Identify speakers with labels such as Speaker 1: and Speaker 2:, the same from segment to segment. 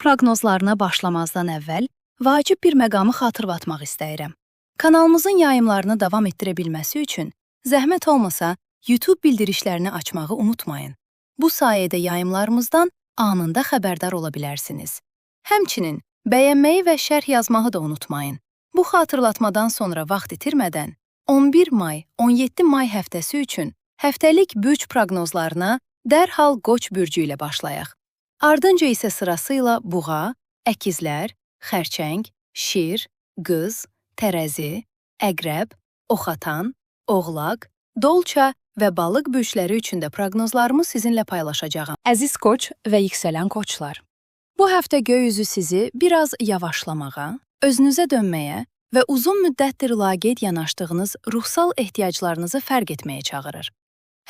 Speaker 1: proqnozlarına başlamazdan əvvəl vacib bir məqamı xatırlatmaq istəyirəm. Kanalımızın yayımlarını davam etdirə bilməsi üçün zəhmət olmasa YouTube bildirişlərini açmağı unutmayın. Bu sayədə yayımlarımızdan anında xəbərdar ola bilərsiniz. Həmçinin bəyənməyi və şərh yazmağı da unutmayın. Bu xatırlatmadan sonra vaxt itirmədən 11 may, 17 may həftəsi üçün həftəlik bürc proqnozlarına dərhal Qoç bürcü ilə başlayaq. Ardınca isə sırasıyla Buğa, Əkizlər, Xərçəng, Şir, Qız, Tərəzi, Əqrəb, Oxatan, Oğlaq, Dolça və Balıq bürcləri üçün də proqnozlarımı sizinlə paylaşacağam. Əziz Qoç və yüksələn Qoçlar, bu həftə göy üzü sizi biraz yavaşlamağa, özünüzə dönməyə və uzun müddətdir laqeyd yanaşdığınız ruhsal ehtiyaclarınızı fərq etməyə çağırır.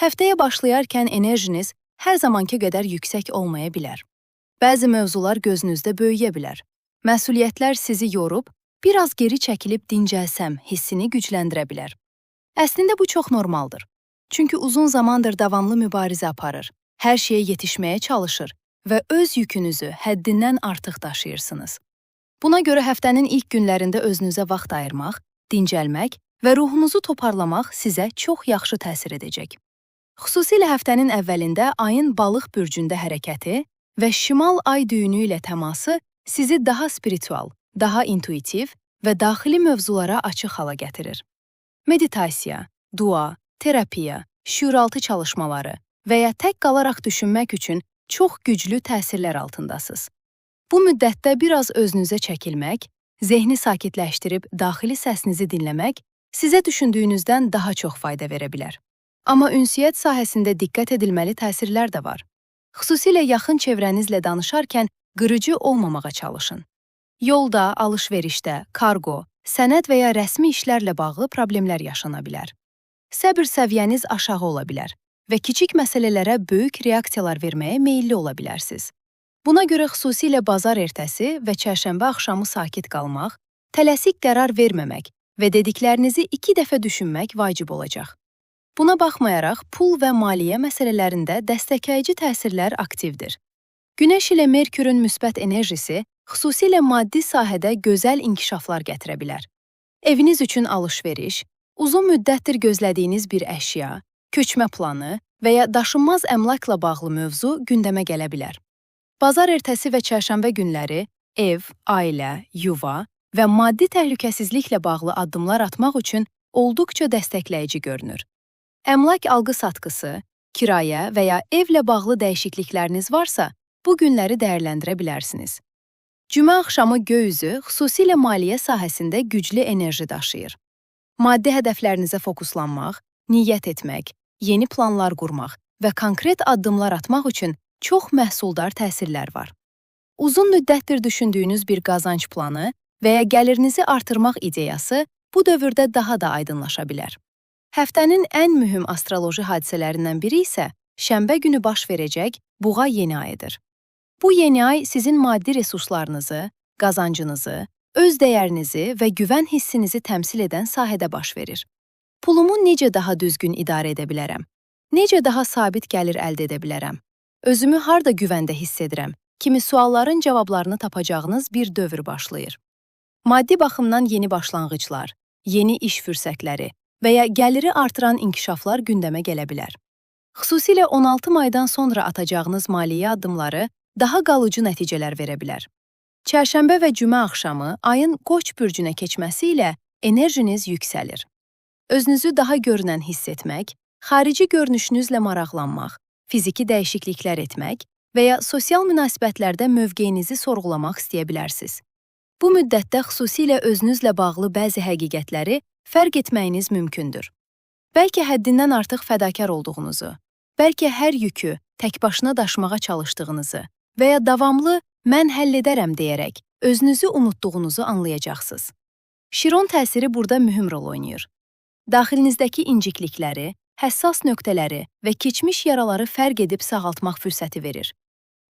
Speaker 1: Həftəyə başlayarkən enerjiniz hər zamanki qədər yüksək olmaya bilər. Bəzi mövzular gözünüzdə böyüyə bilər. Məsuliyyətlər sizi yorub, biraz geri çəkilib dincəlsəm hissini gücləndirə bilər. Əslində bu çox normaldır. Çünki uzun zamandır davamlı mübarizə aparır, hər şeyə yetişməyə çalışır və öz yükünüzü həddindən artıq daşıyırsınız. Buna görə həftənin ilk günlərində özünüzə vaxt ayırmaq, dincəlmək və ruhunuzu toparlamaq sizə çox yaxşı təsir edəcək. Xüsusilə həftənin əvvəlində ayın Balıq bürcündə hərəkəti və şimal ay düyünü ilə təması sizi daha spiritual, daha intuitiv və daxili mövzulara açıq hala gətirir. Meditasiya, dua, terapiya, şüuraltı çalışmaları və ya tək qalaraq düşünmək üçün çox güclü təsirlər altındasınız. Bu müddətdə biraz özünüzə çəkilmək, zehni sakitləşdirib daxili səsinizi dinləmək sizə düşündüyünüzdən daha çox fayda verə bilər. Amma ünsiyyət sahəsində diqqət edilməli təsirlər də var. Xüsusilə yaxın çevrənizlə danışarkən qırıcı olmamağa çalışın. Yolda, alış-verişdə, kargo, sənəd və ya rəsmi işlərlə bağlı problemlər yaşana bilər. Səbr səviyyəniz aşağı ola bilər və kiçik məsələlərə böyük reaksiyalar verməyə meyilli ola bilərsiniz. Buna görə xüsusilə bazar ertəsi və çərşənbə axşamı sakit qalmaq, tələsik qərar verməmək və dediklərinizi 2 dəfə düşünmək vacib olacaq. Buna baxmayaraq, pul və maliyyə məsələlərində dəstəkləyici təsirlər aktivdir. Günəş ilə Merkürün müsbət enerjisi xüsusilə maddi sahədə gözəl inkişaflar gətirə bilər. Eviniz üçün alış-veriş, uzun müddətdir gözlədiyiniz bir əşya, köçmə planı və ya daşınmaz əmlakla bağlı mövzu gündəmə gələ bilər. Bazar ertəsi və çərşənbə günləri ev, ailə, yuva və maddi təhlükəsizliklə bağlı addımlar atmaq üçün olduqca dəstəkləyici görünür. Əmlak alqı-satqısı, kirayə və ya evlə bağlı dəyişiklikləriniz varsa, bu günləri dəyərləndirə bilərsiniz. Cümə axşamı göy üzü xüsusilə maliyyə sahəsində güclü enerji daşıyır. Maddi hədəflərinizə fokuslanmaq, niyyət etmək, yeni planlar qurmaq və konkret addımlar atmaq üçün çox məhsuldar təsirlər var. Uzun müddətdir düşündüyünüz bir qazanc planı və ya gəlirinizi artırmaq ideyası bu dövrdə daha da aydınlaşa bilər. Həftənin ən mühüm astroloji hadisələrindən biri isə şənbə günü baş verəcək Buğa yeni ayıdır. Bu yeni ay sizin maddi resurslarınızı, qazancınızı, öz dəyərinizi və güvən hissinizi təmsil edən sahədə baş verir. Pulumu necə daha düzgün idarə edə bilərəm? Necə daha sabit gəlir əldə edə bilərəm? Özümü harda güvəndə hiss edirəm? Kimi sualların cavablarını tapacağınız bir dövr başlayır. Maddi baxımdan yeni başlanğıclar, yeni iş fürsətləri və ya gəliri artıran inkişaflar gündəmə gələ bilər. Xüsusilə 16 maydan sonra atacağınız maliyyə addımları daha qalıcı nəticələr verə bilər. Çərşənbə və cümə axşamı ayın Qoç bürcünə keçməsi ilə enerjiniz yüksəlir. Özünüzü daha görünən hiss etmək, xarici görünüşünüzlə maraqlanmaq, fiziki dəyişikliklər etmək və ya sosial münasibətlərdə mövqeyinizi sorğulamaq istəyə bilərsiniz. Bu müddətdə xüsusilə özünüzlə bağlı bəzi həqiqətləri fərq etməyiniz mümkündür. Bəlkə həddindən artıq fədakar olduğunuzu, bəlkə hər yükü tək başına daşımağa çalışdığınızı və ya davamlı mən həll edərəm deyərək özünüzü unutduğunuzu anlayacaqsınız. Şiron təsiri burada mühüm rol oynayır. Daxilinizdəki inciklikləri, həssas nöqtələri və keçmiş yaraları fərq edib sağaltmaq fürsəti verir.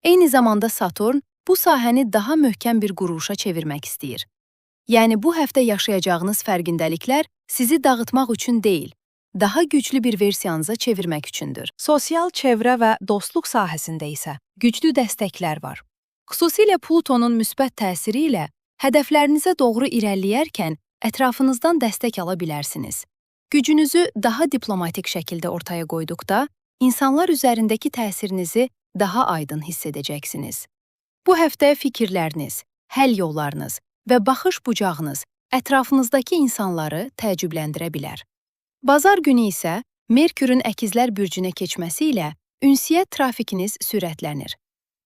Speaker 1: Eyni zamanda Saturn bu sahəni daha möhkəm bir quruluşa çevirmək istəyir. Yəni bu həftə yaşayacağınız fərqindəliklər sizi dağıtmaq üçün deyil, daha güclü bir versiyanıza çevirmək üçündür.
Speaker 2: Sosial çevrə və dostluq sahəsində isə güclü dəstəklər var.
Speaker 1: Xüsusilə Plutonun müsbət təsiri ilə hədəflərinizə doğru irəliləyərkən ətrafınızdan dəstək ala bilərsiniz. Gücünüzü daha diplomatik şəkildə ortaya qoyduqda, insanlar üzərindəki təsirinizi daha aydın hiss edəcəksiniz. Bu həftə fikirləriniz, həll yollarınız və baxış bucağınız ətrafınızdakı insanları təəccübləndirə bilər. Bazar günü isə Merkürün əkizlər bürcünə keçməsi ilə ünsiyyət trafikiniz sürətlənir.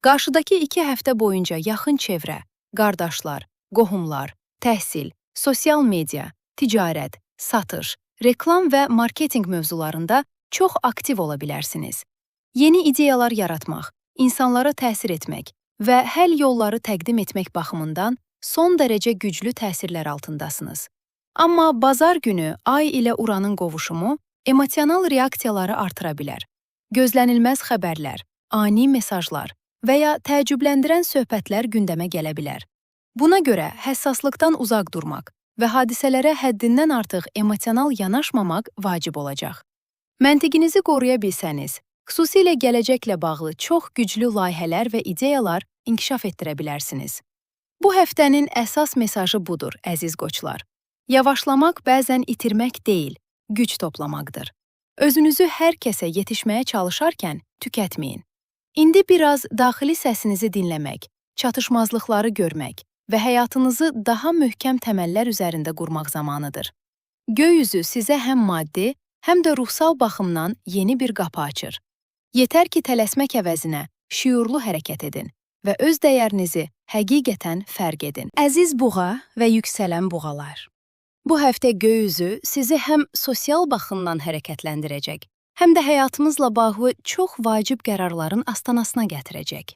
Speaker 1: Qarşıdakı 2 həftə boyunca yaxın çevrə, qardaşlar, qohumlar, təhsil, sosial media, ticarət, satış, reklam və marketinq mövzularında çox aktiv ola bilərsiniz. Yeni ideyalar yaratmaq, insanlara təsir etmək və həll yolları təqdim etmək baxımından son dərəcə güclü təsirlər altındasınız. Amma bazar günü Ay ilə Uranın qovuşumu emosional reaksiyaları artıra bilər. Gözlənilməz xəbərlər, ani mesajlar və ya təəccübləndirən söhbətlər gündəmə gələ bilər. Buna görə həssaslıqdan uzaq durmaq və hadisələrə həddindən artıq emosional yanaşmamaq vacib olacaq. Məntiqinizi qoruya bilsəniz, xüsusilə gələcəklə bağlı çox güclü layihələr və ideyalar inkişaf etdirə bilərsiniz. Bu həftənin əsas mesajı budur, əziz qoçlar. Yavaşlamaq bəzən itirmək deyil, güc toplamaqdır. Özünüzü hər kəsə yetişməyə çalışarkən tükətməyin. İndi biraz daxili səsinizi dinləmək, çatışmazlıqları görmək və həyatınızı daha möhkəm təməllər üzərində qurmaq zamanıdır. Göy üzü sizə həm maddi, həm də ruhsal baxımdan yeni bir qapı açır. Yetər ki, tələsmək əvəzinə şüurlu hərəkət edin və öz dəyərinizi həqiqətən fərq edin. Əziz buğa və yüksələn buğalar. Bu həftə göy üzü sizi həm sosial baxımdan hərəkətləndirəcək, həm də həyatımızla bağlı çox vacib qərarların astanasına gətirəcək.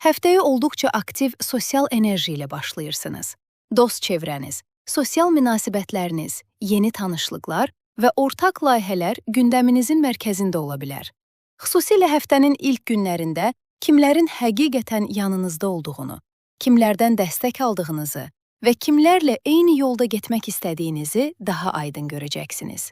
Speaker 1: Həftəyə olduqca aktiv sosial enerji ilə başlayırsınız. Dost çevrəniz, sosial münasibətləriniz, yeni tanışlıqlar və ortaq layihələr gündəminizin mərkəzində ola bilər. Xüsusilə həftənin ilk günlərində kimlərin həqiqətən yanınızda olduğunu, kimlərdən dəstək aldığınızı və kimlərlə eyni yolda getmək istədiyinizi daha aydın görəcəksiniz.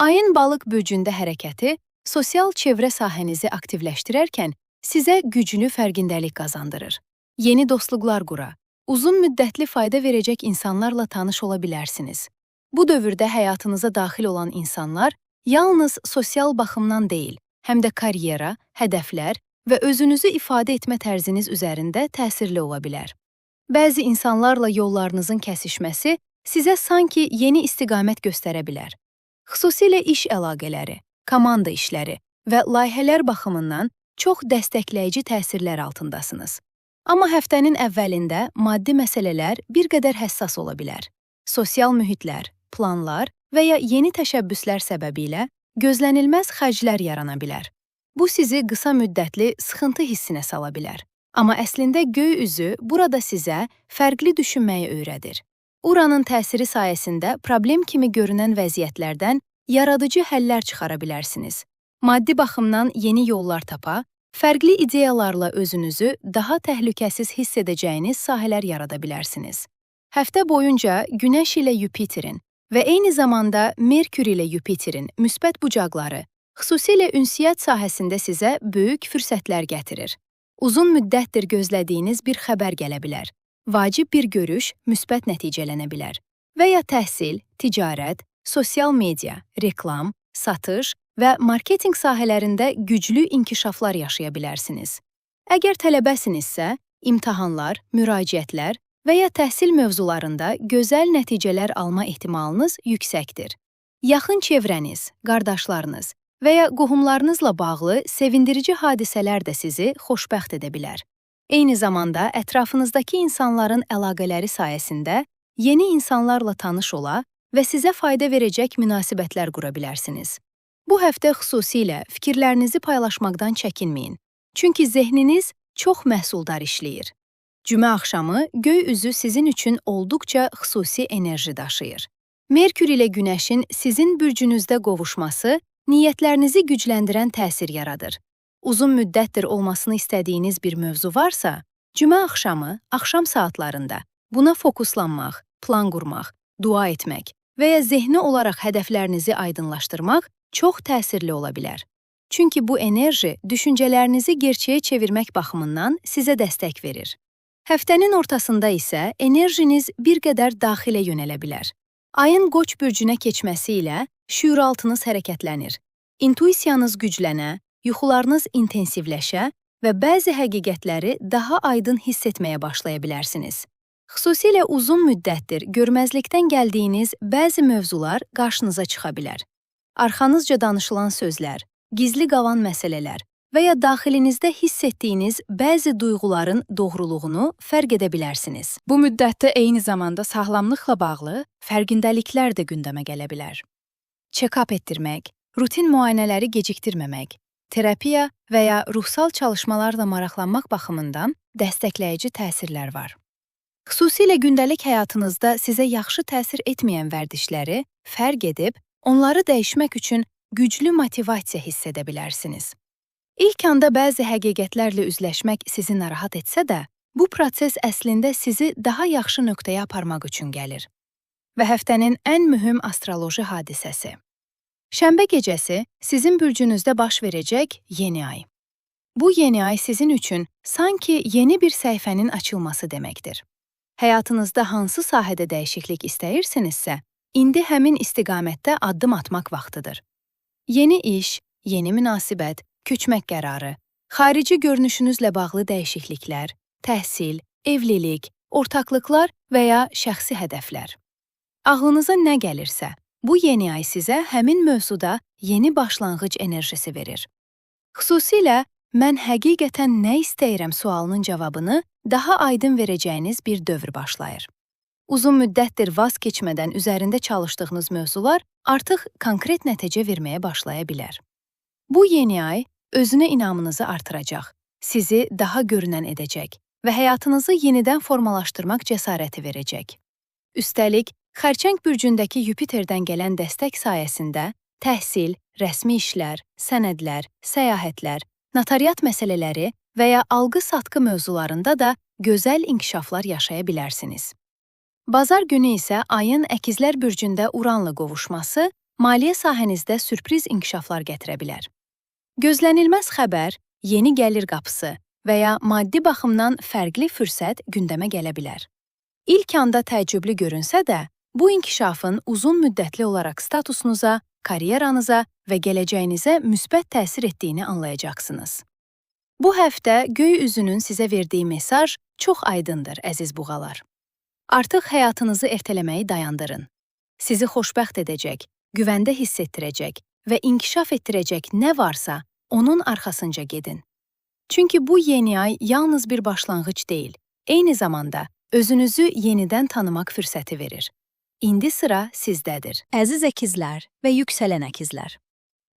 Speaker 1: Ayın balıq bürcündə hərəkəti sosial çevrə sahənizi aktivləşdirərkən sizə güclü fərqindəlik qazandırır. Yeni dostluqlar qura, uzun müddətli fayda verəcək insanlarla tanış ola bilərsiniz. Bu dövrdə həyatınıza daxil olan insanlar yalnız sosial baxımdan deyil, həm də karyera, hədəflər və özünüzü ifadə etmə tərziniz üzərində təsirli ola bilər. Bəzi insanlarla yollarınızın kəsişməsi sizə sanki yeni istiqamət göstərə bilər. Xüsusilə iş əlaqələri, komanda işləri və layihələr baxımından çox dəstəkləyici təsirlər altındasınız. Amma həftənin əvvəlində maddi məsələlər bir qədər həssas ola bilər. Sosial mühitlər, planlar və ya yeni təşəbbüslər səbəbilə gözlənilməz xərclər yarana bilər. Bu sizi qısa müddətli sıxıntı hissinə sala bilər. Amma əslində göy üzü burada sizə fərqli düşünməyi öyrədir. Uranın təsiri sayəsində problem kimi görünən vəziyyətlərdən yaradıcı həllər çıxara bilərsiniz. Maddi baxımdan yeni yollar tapa, fərqli ideyalarla özünüzü daha təhlükəsiz hiss edəcəyiniz sahələr yarada bilərsiniz. Həftə boyunca Günəş ilə Yupiterin və eyni zamanda Merkür ilə Yupiterin müsbət bucaqları, xüsusilə ünsiyyət sahəsində sizə böyük fürsətlər gətirir. Uzun müddətdir gözlədiyiniz bir xəbər gələ bilər. Vacib bir görüş müsbət nəticələnə bilər. Və ya təhsil, ticarət, sosial media, reklam, satış və marketinq sahələrində güclü inkişaflar yaşaya bilərsiniz. Əgər tələbəsinizsə, imtahanlar, müraciətlər və ya təhsil mövzularında gözəl nəticələr alma ehtimalınız yüksəkdir. Yaxın çevrəniz, qardaşlarınız və ya qohumlarınızla bağlı sevindirici hadisələr də sizi xoşbəxt edə bilər. Eyni zamanda ətrafınızdakı insanların əlaqələri sayəsində yeni insanlarla tanış ola və sizə fayda verəcək münasibətlər qura bilərsiniz. Bu həftə xüsusilə fikirlərinizi paylaşmaqdan çəkinməyin. Çünki zehniniz çox məhsuldar işləyir. Cümə axşamı göy üzü sizin üçün olduqca xüsusi enerji daşıyır. Merkür ilə Günəşin sizin bürcünüzdə qovuşması niyyətlərinizi gücləndirən təsir yaradır. Uzun müddətdir olmasını istədiyiniz bir mövzu varsa, cümə axşamı, axşam saatlarında buna fokuslanmaq, plan qurmaq, dua etmək və ya zehni olaraq hədəflərinizi aydınlaşdırmaq çox təsirli ola bilər. Çünki bu enerji düşüncələrinizi gerçəyə çevirmək baxımından sizə dəstək verir. Həftənin ortasında isə enerjiniz bir qədər daxilə yönələ bilər. Ayın Qoç bürcünə keçməsi ilə şüuraltınız hərəkətlənir. İntuisiyanız güclənə, yuxularınız intensivləşə və bəzi həqiqətləri daha aydın hiss etməyə başlaya bilərsiniz. Xüsusilə uzun müddətdir görməzlikdən gəldiyiniz bəzi mövzular qarşınıza çıxa bilər. Arxanızca danışılan sözlər, gizli qalan məsələlər və ya daxilinizdə hiss etdiyiniz bəzi duyğuların doğruluğunu fərq edə bilərsiniz. Bu müddətdə eyni zamanda sağlamlıqla bağlı fərqindəliklər də gündəmə gələ bilər. Check-up etdirmək, rutin müayinələri gecikdirməmək, terapiya və ya ruhsal çalışmalarla maraqlanmaq baxımından dəstəkləyici təsirlər var. Xüsusilə gündəlik həyatınızda sizə yaxşı təsir etməyən vərdişləri fərq edib, onları dəyişmək üçün güclü motivasiya hiss edə bilərsiniz. İlk anda bəzi həqiqətlərlə üzləşmək sizi narahat etsə də, bu proses əslində sizi daha yaxşı nöqtəyə aparmaq üçün gəlir. Və həftənin ən mühüm astroloji hadisəsi. Şənbə gecəsi sizin bürcünüzdə baş verəcək yeni ay. Bu yeni ay sizin üçün sanki yeni bir səhifənin açılması deməkdir. Həyatınızda hansı sahədə dəyişiklik istəyirsinizsə, indi həmin istiqamətdə addım atmaq vaxtıdır. Yeni iş, yeni münasibət, köçmək qərarı, xarici görünüşünüzlə bağlı dəyişikliklər, təhsil, evlilik, ortaqlıqlar və ya şəxsi hədəflər. Ağlınıza nə gəlirsə, bu yeni ay sizə həmin mövzuda yeni başlanğıc enerjisi verir. Xüsusilə, mən həqiqətən nə istəyirəm sualının cavabını daha aydın verəcəyiniz bir dövr başlayır. Uzun müddətdir vaz keçmədən üzərində çalışdığınız mövzular artıq konkret nəticə verməyə başlaya bilər. Bu yeni ay özünə inamınızı artıracaq, sizi daha görünən edəcək və həyatınızı yenidən formalaşdırmaq cəsarəti verəcək. Üstəlik, Xərçəng bürcündəki Yupiterdən gələn dəstək sayəsində təhsil, rəsmi işlər, sənədlər, səyahətlər, notariat məsələləri və ya alqı-satqı mövzularında da gözəl inkişaflar yaşaya bilərsiniz. Bazar günü isə ayın Əkizlər bürcündə Uranla qovuşması maliyyə sahənizdə sürpriz inkişaflar gətirə bilər. Gözlənilməz xəbər, yeni gəlir qapısı və ya maddi baxımdan fərqli fürsət gündəmə gələ bilər. İlk anda təəccüblü görünsə də, bu inkişafın uzun müddətli olaraq statusunuza, karyeranıza və gələcəyinizə müsbət təsir etdiyini anlayacaqsınız. Bu həftə göy üzünün sizə verdiyi mesaj çox aydındır, əziz buğalar. Artıq həyatınızı ertələməyi dayandırın. Sizi xoşbəxt edəcək, güvəndə hiss etdirəcək və inkişaf etdirəcək nə varsa, onun arxasınca gedin. Çünki bu yeni ay yalnız bir başlanğıc deyil, eyni zamanda özünüzü yenidən tanımaq fürsəti verir. İndi sıra sizdədir. Əziz əkizlər və yüksələn əkizlər.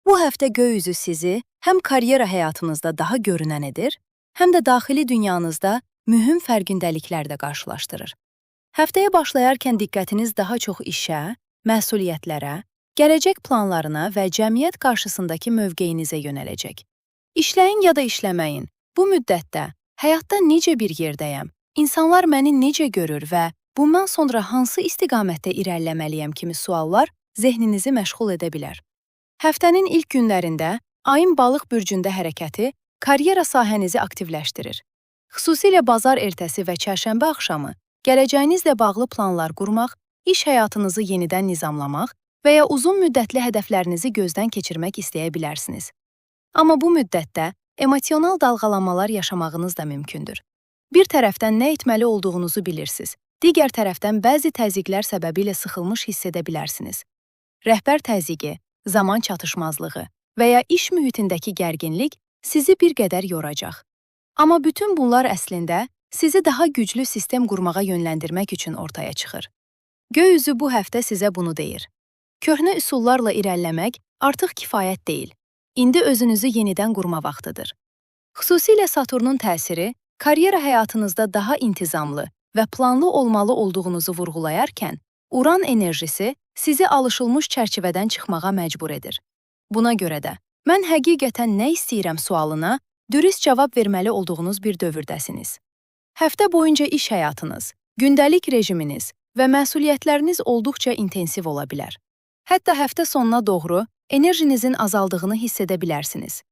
Speaker 1: Bu həftə göy üzü sizi həm karyera həyatınızda daha görünən edir, həm də daxili dünyanızda mühüm fərqindəliklərlə qarşılaşdırır. Həftəyə başlayarkən diqqətiniz daha çox işə, məsuliyyətlərə, gələcək planlarına və cəmiyyət qarşısındakı mövqeyinizə yönələcək. İşləyin ya da işləməyin, bu müddətdə həyatda necə bir yerdəyəm, insanlar məni necə görür və bundan sonra hansı istiqamətdə irəliləməliyəm kimi suallar zehninizi məşğul edə bilər. Həftənin ilk günlərində ayın balıq bürcündə hərəkəti karyera sahənizi aktivləşdirir. Xüsusilə bazar ertəsi və çərşənbə axşamı gələcəyinizlə bağlı planlar qurmaq, iş həyatınızı yenidən nizamlamaq və ya uzun müddətli hədəflərinizi gözdən keçirmək istəyə bilərsiniz. Amma bu müddətdə emosional dalğalanmalar yaşamağınız da mümkündür. Bir tərəfdən nə etməli olduğunuzu bilirsiniz, digər tərəfdən bəzi təzyiqlər səbəbilə sıxılmış hiss edə bilərsiniz. Rəhbər təzyiqi, zaman çatışmazlığı və ya iş mühitindəki gərginlik sizi bir qədər yoracaq. Amma bütün bunlar əslində sizi daha güclü sistem qurmağa yönləndirmək üçün ortaya çıxır. Göy üzü bu həftə sizə bunu deyir. Köhnə üsullarla irəliləmək artıq kifayət deyil. İndi özünüzü yenidən qurma vaxtıdır. Xüsusilə Saturnun təsiri karyera həyatınızda daha intizamlı və planlı olmalı olduğunuzu vurğulayarkən, Uran enerjisi sizi alışılmış çərçivədən çıxmağa məcbur edir. Buna görə də, mən həqiqətən nə istəyirəm sualına dürüst cavab verməli olduğunuz bir dövrdəsiniz. Həftə boyunca iş həyatınız, gündəlik rejiminiz və məsuliyyətləriniz olduqca intensiv ola bilər. Hətta həftə sonuna doğru enerjinizin azaldığını hiss edə bilərsiniz.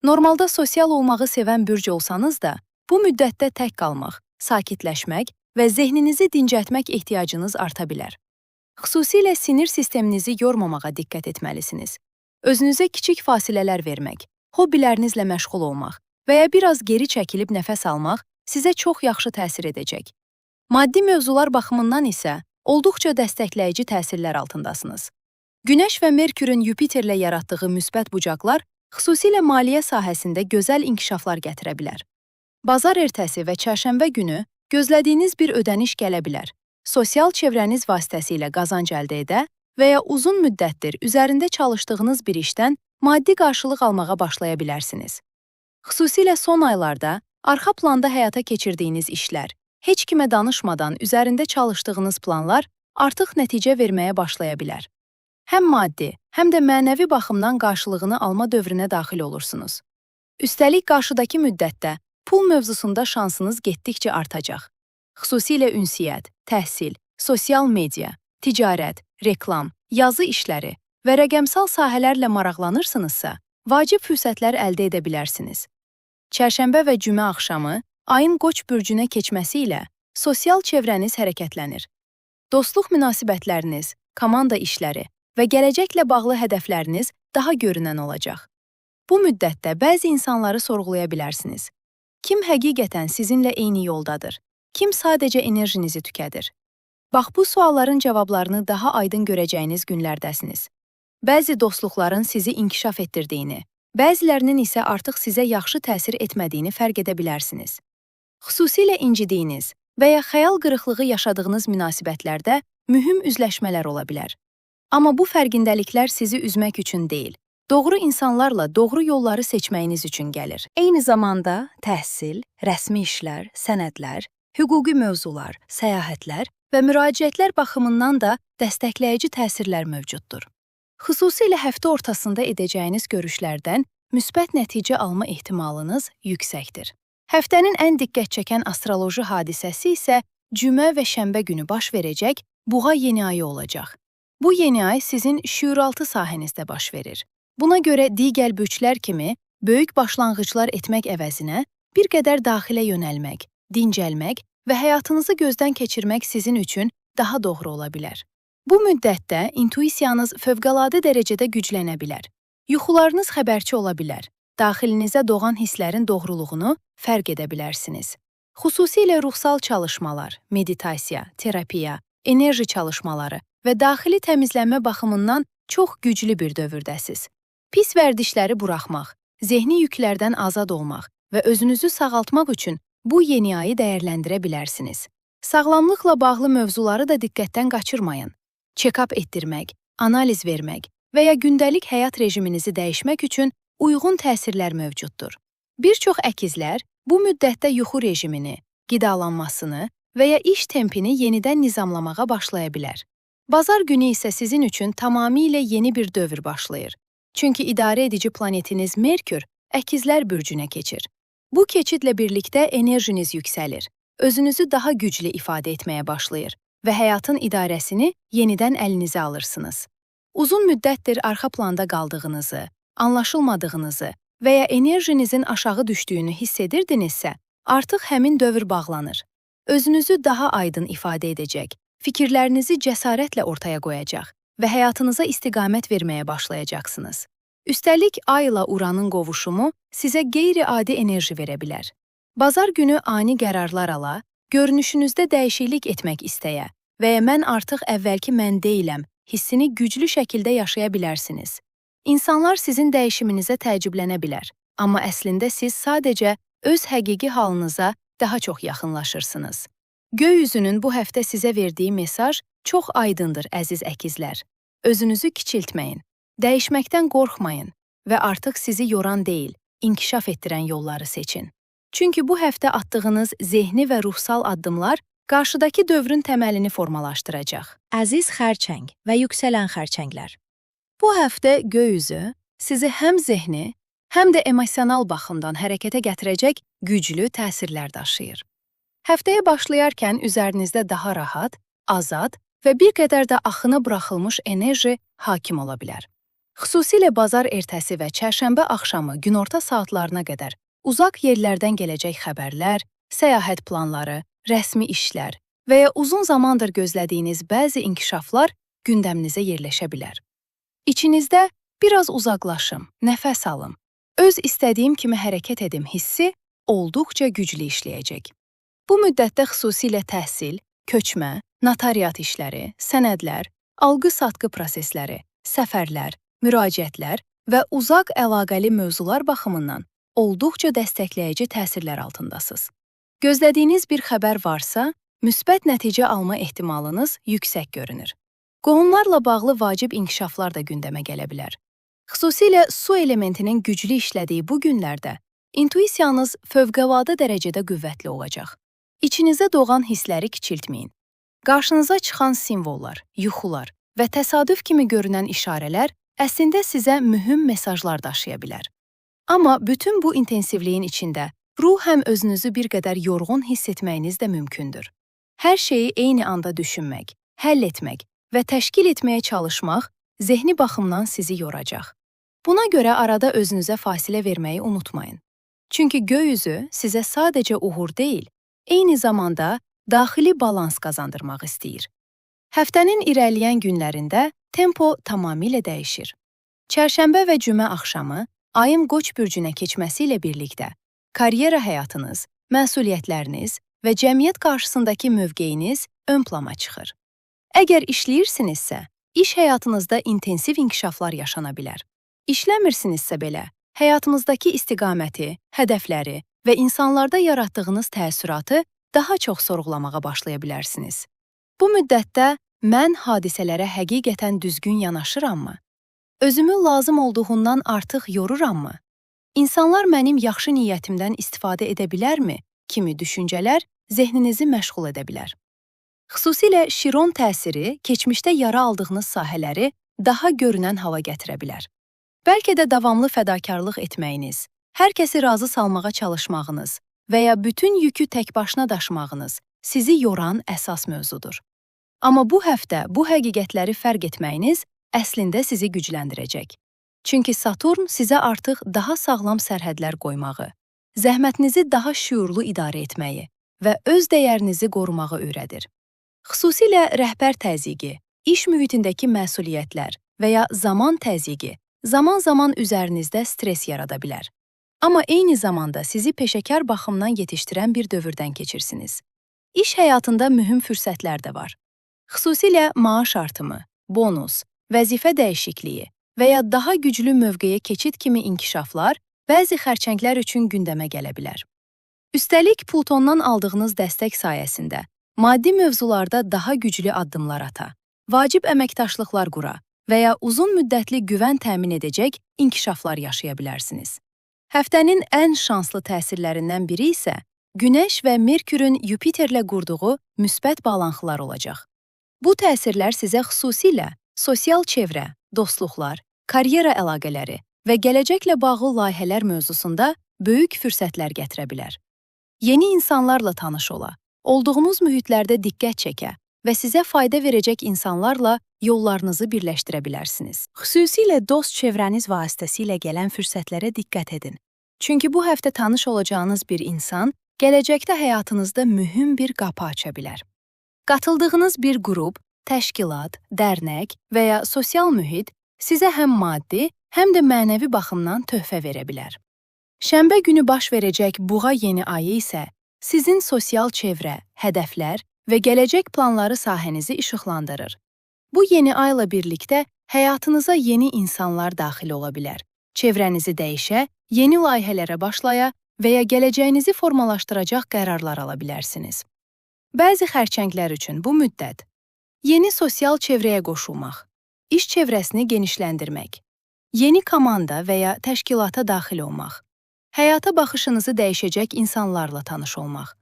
Speaker 1: Normalda sosial olmağı sevən bürc olsanız da, bu müddətdə tək qalmaq sakitləşmək və zehninizi dincəltmək ehtiyacınız arta bilər. Xüsusilə sinir sisteminizi yormamağa diqqət etməlisiniz. Özünüzə kiçik fasilələr vermək, hobbilərinizlə məşğul olmaq və ya biraz geri çəkilib nəfəs almaq sizə çox yaxşı təsir edəcək. Maddi mövzular baxımından isə olduqca dəstəkləyici təsirlər altındasınız. Günəş və Merkürün Yupiterlə yaratdığı müsbət bucaqlar xüsusilə maliyyə sahəsində gözəl inkişaflar gətirə bilər. Bazar ertəsi və çərşənbə günü gözlədiyiniz bir ödəniş gələ bilər. Sosial çevrəniz vasitəsilə qazanc əldə edə və ya uzun müddətdir üzərində çalışdığınız bir işdən maddi qarşılıq almağa başlaya bilərsiniz. Xüsusilə son aylarda arxa planda həyata keçirdiyiniz işlər, heç kimə danışmadan üzərində çalışdığınız planlar artıq nəticə verməyə başlaya bilər. Həm maddi, həm də mənəvi baxımdan qarşılığını alma dövrünə daxil olursunuz. Üstəlik qarşıdakı müddətdə pul mövzusunda şansınız getdikcə artacaq. Xüsusilə ünsiyyət, təhsil, sosial media, ticarət, reklam, yazı işləri və rəqəmsal sahələrlə maraqlanırsınızsa, vacib fürsətlər əldə edə bilərsiniz. Çərşənbə və cümə axşamı ayın Qoç bürcünə keçməsi ilə sosial çevrəniz hərəkətlənir. Dostluq münasibətləriniz, komanda işləri və gələcəklə bağlı hədəfləriniz daha görünən olacaq. Bu müddətdə bəzi insanları sorğulaya bilərsiniz. Kim həqiqətən sizinlə eyni yoldadır? Kim sadəcə enerjinizi tükədir? Bax, bu sualların cavablarını daha aydın görəcəyiniz günlərdəsiniz. Bəzi dostluqların sizi inkişaf etdirdiyini, bəzilərinin isə artıq sizə yaxşı təsir etmədiyini fərq edə bilərsiniz. Xüsusilə incidiyiniz və ya xəyal qırıqlığı yaşadığınız münasibətlərdə mühüm üzləşmələr ola bilər. Amma bu fərqindəliklər sizi üzmək üçün deyil, doğru insanlarla doğru yolları seçməyiniz üçün gəlir. Eyni zamanda təhsil, rəsmi işlər, sənədlər, hüquqi mövzular, səyahətlər və müraciətlər baxımından da dəstəkləyici təsirlər mövcuddur. Xüsusilə həftə ortasında edəcəyiniz görüşlərdən müsbət nəticə alma ehtimalınız yüksəkdir. Həftənin ən diqqət çəkən astroloji hadisəsi isə cümə və şənbə günü baş verəcək Buğa yeni ayı olacaq. Bu yeni ay sizin şüuraltı sahənizdə baş verir. Buna görə digər burclar kimi böyük başlanğıclar etmək əvəzinə bir qədər daxilə yönəlmək, dincəlmək və həyatınızı gözdən keçirmək sizin üçün daha doğru ola bilər. Bu müddətdə intuisiyanız fövqəladə dərəcədə güclənə bilər. Yuxularınız xəbərçi ola bilər. Daxilinizə doğan hisslərin doğruluğunu fərq edə bilərsiniz. Xüsusilə ruhsal çalışmalar, meditasiya, terapiya, enerji çalışmaları və daxili təmizlənmə baxımından çox güclü bir dövrdəsiz. Pis vərdişləri buraxmaq, zehni yüklərdən azad olmaq və özünüzü sağaltmaq üçün bu yeni ayı dəyərləndirə bilərsiniz. Sağlamlıqla bağlı mövzuları da diqqətdən qaçırmayın. Check-up etdirmək, analiz vermək və ya gündəlik həyat rejiminizi dəyişmək üçün uyğun təsirlər mövcuddur. Bir çox əkizlər bu müddətdə yuxu rejimini, qidalanmasını və ya iş tempini yenidən nizamlamağa başlaya bilər. Bazar günü isə sizin üçün tamamilə yeni bir dövr başlayır. Çünki idarə edici planetiniz Merkür əkizlər bürcünə keçir. Bu keçidlə birlikdə enerjiniz yüksəlir, özünüzü daha güclü ifadə etməyə başlayır və həyatın idarəsini yenidən əlinizə alırsınız. Uzun müddətdir arxa planda qaldığınızı, anlaşılmadığınızı və ya enerjinizin aşağı düşdüyünü hiss edirdinizsə, artıq həmin dövr bağlanır. Özünüzü daha aydın ifadə edəcək, fikirlərinizi cəsarətlə ortaya qoyacaq və həyatınıza istiqamət verməyə başlayacaqsınız. Üstəlik, Ay ilə Uranın qovuşumu sizə qeyri-adi enerji verə bilər. Bazar günü ani qərarlar ala, görünüşünüzdə dəyişiklik etmək istəyə və ya mən artıq əvvəlki mən deyiləm hissini güclü şəkildə yaşaya bilərsiniz. İnsanlar sizin dəyişiminizə təəccüblənə bilər, amma əslində siz sadəcə öz həqiqi halınıza daha çox yaxınlaşırsınız. Göy üzünün bu həftə sizə verdiyi mesaj çox aydındır, əziz əkizlər. Özünüzü kiçiltməyin, dəyişməkdən qorxmayın və artıq sizi yoran deyil, inkişaf etdirən yolları seçin. Çünki bu həftə atdığınız zehni və ruhsal addımlar qarşıdakı dövrün təməlini formalaşdıracaq. Əziz xərçəng və yüksələn xərçənglər. Bu həftə göy üzü sizi həm zehni, həm də emosional baxımdan hərəkətə gətirəcək güclü təsirlər daşıyır. Həftəyə başlayarkən üzərinizdə daha rahat, azad və bir qədər də axına buraxılmış enerji hakim ola bilər. Xüsusilə bazar ertəsi və çərşənbə axşamı günorta saatlarına qədər uzaq yerlərdən gələcək xəbərlər, səyahət planları rəsmi işlər və ya uzun zamandır gözlədiyiniz bəzi inkişaflar gündəminizə yerləşə bilər. İçinizdə biraz uzaqlaşım, nəfəs alım, öz istədiyim kimi hərəkət edim hissi olduqca güclü işləyəcək. Bu müddətdə xüsusilə təhsil, köçmə, notariat işləri, sənədlər, alqı-satqı prosesləri, səfərlər, müraciətlər və uzaq əlaqəli mövzular baxımından olduqca dəstəkləyici təsirlər altındasınız. Gözlədiyiniz bir xəbər varsa, müsbət nəticə alma ehtimalınız yüksək görünür. Qohumlarla bağlı vacib inkişaflar da gündəmə gələ bilər. Xüsusilə su elementinin güclü işlədiyi bu günlərdə intuisiyanız fövqəladə dərəcədə qüvvətli olacaq. İçinizə doğan hissləri kiçiltməyin. Qarşınıza çıxan simvollar, yuxular və təsadüf kimi görünən işarələr əslində sizə mühüm mesajlar daşıya bilər. Amma bütün bu intensivliyin içində ruhən özünüzü bir qədər yorğun hiss etməyiniz də mümkündür. Hər şeyi eyni anda düşünmək, həll etmək və təşkil etməyə çalışmaq zehni baxımdan sizi yoracaq. Buna görə arada özünüzə fasilə verməyi unutmayın. Çünki göy üzü sizə sadəcə uğur deyil, eyni zamanda daxili balans qazandırmaq istəyir. Həftənin irəliləyən günlərində tempo tamamilə dəyişir. Çərşənbə və cümə axşamı ayın Qoç bürcünə keçməsi ilə birlikdə karyera həyatınız, məsuliyyətləriniz və cəmiyyət qarşısındakı mövqeyiniz ön plana çıxır. Əgər işləyirsinizsə, iş həyatınızda intensiv inkişaflar yaşana bilər. İşləmirsinizsə belə, həyatınızdakı istiqaməti, hədəfləri və insanlarda yaratdığınız təəssüratı daha çox sorğulamağa başlaya bilərsiniz. Bu müddətdə mən hadisələrə həqiqətən düzgün yanaşırammı? Özümü lazım olduğundan artıq yoruramı? İnsanlar mənim yaxşı niyyətimdən istifadə edə bilərmi? Kimi düşüncələr zehninizi məşğul edə bilər. Xüsusilə Şiron təsiri keçmişdə yara aldığınız sahələri daha görünən hala gətirə bilər. Bəlkə də davamlı fədakarlıq etməyiniz, hər kəsi razı salmağa çalışmağınız və ya bütün yükü tək başına daşımağınız sizi yoran əsas mövzudur. Amma bu həftə bu həqiqətləri fərq etməyiniz əslində sizi gücləndirəcək. Çünki Saturn sizə artıq daha sağlam sərhədlər qoymağı, zəhmətinizi daha şüurlu idarə etməyi və öz dəyərinizi qorumağı öyrədir. Xüsusilə rəhbər təzyiqi, iş mühitindəki məsuliyyətlər və ya zaman təzyiqi zaman-zaman üzərinizdə stres yarada bilər. Amma eyni zamanda sizi peşəkar baxımdan yetişdirən bir dövrdən keçirsiniz. İş həyatında mühüm fürsətlər də var. Xüsusilə maaş artımı, bonus, vəzifə dəyişikliyi və ya daha güclü mövqeyə keçid kimi inkişaflar bəzi xərçənglər üçün gündəmə gələ bilər. Üstəlik, Plutondan aldığınız dəstək sayəsində maddi mövzularda daha güclü addımlar ata, vacib əməkdaşlıqlar qura və ya uzun müddətli güvən təmin edəcək inkişaflar yaşaya bilərsiniz. Həftənin ən şanslı təsirlərindən biri isə Günəş və Merkürün Yupiterlə qurduğu müsbət bağlantılar olacaq. Bu təsirlər sizə xüsusilə sosial çevrə, dostluqlar, karyera əlaqələri və gələcəklə bağlı layihələr mövzusunda böyük fürsətlər gətirə bilər. Yeni insanlarla tanış ola, olduğunuz mühitlərdə diqqət çəkə və sizə fayda verəcək insanlarla yollarınızı birləşdirə bilərsiniz. Xüsusilə dost çevrəniz vasitəsilə gələn fürsətlərə diqqət edin. Çünki bu həftə tanış olacağınız bir insan gələcəkdə həyatınızda mühüm bir qapı aça bilər. Qatıldığınız bir qrup, təşkilat, dərnək və ya sosial mühit sizə həm maddi, həm də mənəvi baxımdan töhfə verə bilər. Şənbə günü baş verəcək Buğa yeni ayı isə sizin sosial çevrə, hədəflər və gələcək planları sahənizi işıqlandırır. Bu yeni ayla birlikdə həyatınıza yeni insanlar daxil ola bilər. Çevrənizi dəyişə, yeni layihələrə başlaya və ya gələcəyinizi formalaşdıracaq qərarlar ala bilərsiniz. Bəzi xərçənglər üçün bu müddət yeni sosial çevrəyə qoşulmaq, iş çevrəsini genişləndirmək, yeni komanda və ya təşkilata daxil olmaq, həyata baxışınızı dəyişəcək insanlarla tanış olmaq,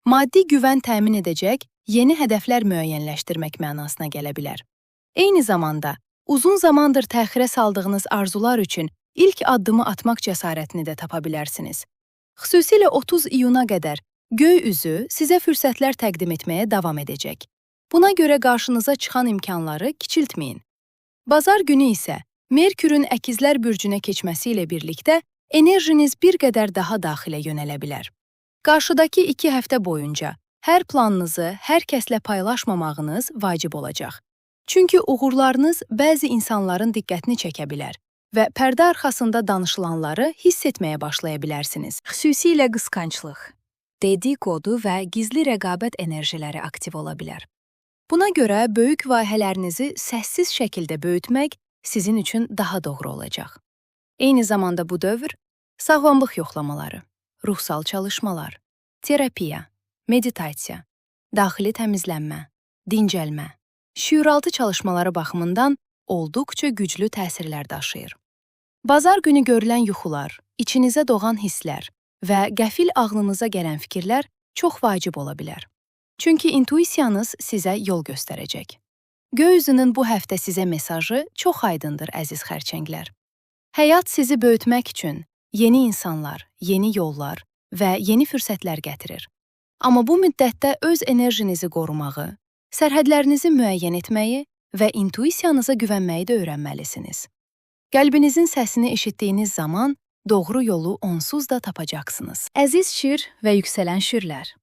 Speaker 1: maddi güvən təmin edəcək yeni hədəflər müəyyənləşdirmək mənasına gələ bilər. Eyni zamanda, uzun zamandır təxirə saldığınız arzular üçün ilk addımı atmaq cəsarətini də tapa bilərsiniz. Xüsusilə 30 iyuna qədər göy üzü sizə fürsətlər təqdim etməyə davam edəcək. Buna görə qarşınıza çıxan imkanları kiçiltməyin. Bazar günü isə Merkürün Əkizlər bürcünə keçməsi ilə birlikdə enerjiniz bir qədər daha daxilə yönələ bilər. Qarşıdakı 2 həftə boyunca Hər planınızı hər kəslə paylaşmamağınız vacib olacaq. Çünki uğurlarınız bəzi insanların diqqətini çəkə bilər və pərdə arxasında danışılanları hiss etməyə başlaya bilərsiniz. Xüsusilə qısqanclıq, dedikodu və gizli rəqabət enerjiləri aktiv ola bilər. Buna görə böyük layihələrinizi səssiz şəkildə böyütmək sizin üçün daha doğru olacaq. Eyni zamanda bu dövr sağlamlıq yoxlamaları, ruhsal çalışmalar, terapiya, meditasiya, daxili təmizlənmə, dincəlmə, şüuraltı çalışmaları baxımından olduqca güclü təsirlər daşıyır. Bazar günü görülən yuxular, içinizə doğan hisslər və qəfil ağlınıza gələn fikirlər çox vacib ola bilər. Çünki intuisiyanız sizə yol göstərəcək. Göy üzünün bu həftə sizə mesajı çox aydındır, əziz xərçənglər. Həyat sizi böyütmək üçün yeni insanlar, yeni yollar və yeni fürsətlər gətirir. Amma bu müddətdə öz enerjinizi qorumağı, sərhədlərinizi müəyyən etməyi və intuisiyanıza güvənməyi də öyrənməlisiniz. Qəlbinizin səsini eşitdiyiniz zaman doğru yolu onsuz da tapacaqsınız. Əziz şir və yüksələn şirlər.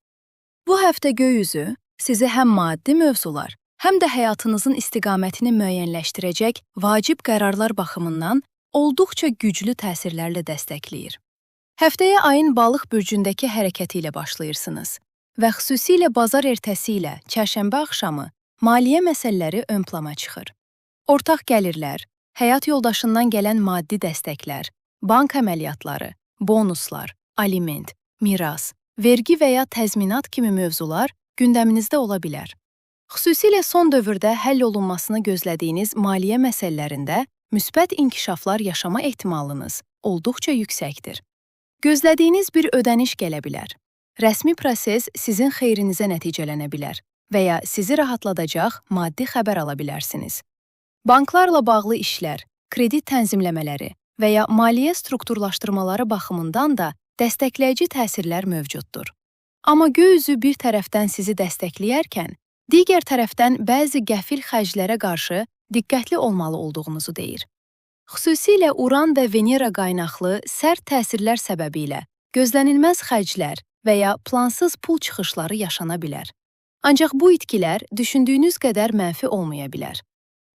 Speaker 1: Bu həftə göy üzü sizi həm maddi mövzular, həm də həyatınızın istiqamətini müəyyənləşdirəcək vacib qərarlar baxımından olduqca güclü təsirlərlə dəstəkləyir. Həftəyə ayın Balıq bürcündəki hərəkəti ilə başlayırsınız və xüsusilə bazar ertəsi ilə çərşənbə axşamı maliyyə məsələləri ön plana çıxır. Ortaq gəlirlər, həyat yoldaşından gələn maddi dəstəklər, bank əməliyyatları, bonuslar, aliment, miras, vergi və ya təzminat kimi mövzular gündəminizdə ola bilər. Xüsusilə son dövrdə həll olunmasını gözlədiyiniz maliyyə məsələlərində müsbət inkişaflar yaşama ehtimalınız olduqca yüksəkdir. Gözlədiyiniz bir ödəniş gələ bilər. Rəsmi proses sizin xeyrinizə nəticələnə bilər və ya sizi rahatladacaq maddi xəbər ala bilərsiniz. Banklarla bağlı işlər, kredit tənzimləmələri və ya maliyyə strukturlaşdırmaları baxımından da dəstəkləyici təsirlər mövcuddur. Amma göy üzü bir tərəfdən sizi dəstəkləyərkən, digər tərəfdən bəzi qəfil xərclərə qarşı diqqətli olmalı olduğunuzu deyir. Xüsusilə Uran və Venera qaynaqlı sərt təsirlər səbəbilə gözlənilməz xərclər və ya plansız pul çıxışları yaşana bilər. Ancaq bu itkilər düşündüyünüz qədər mənfi olmaya bilər.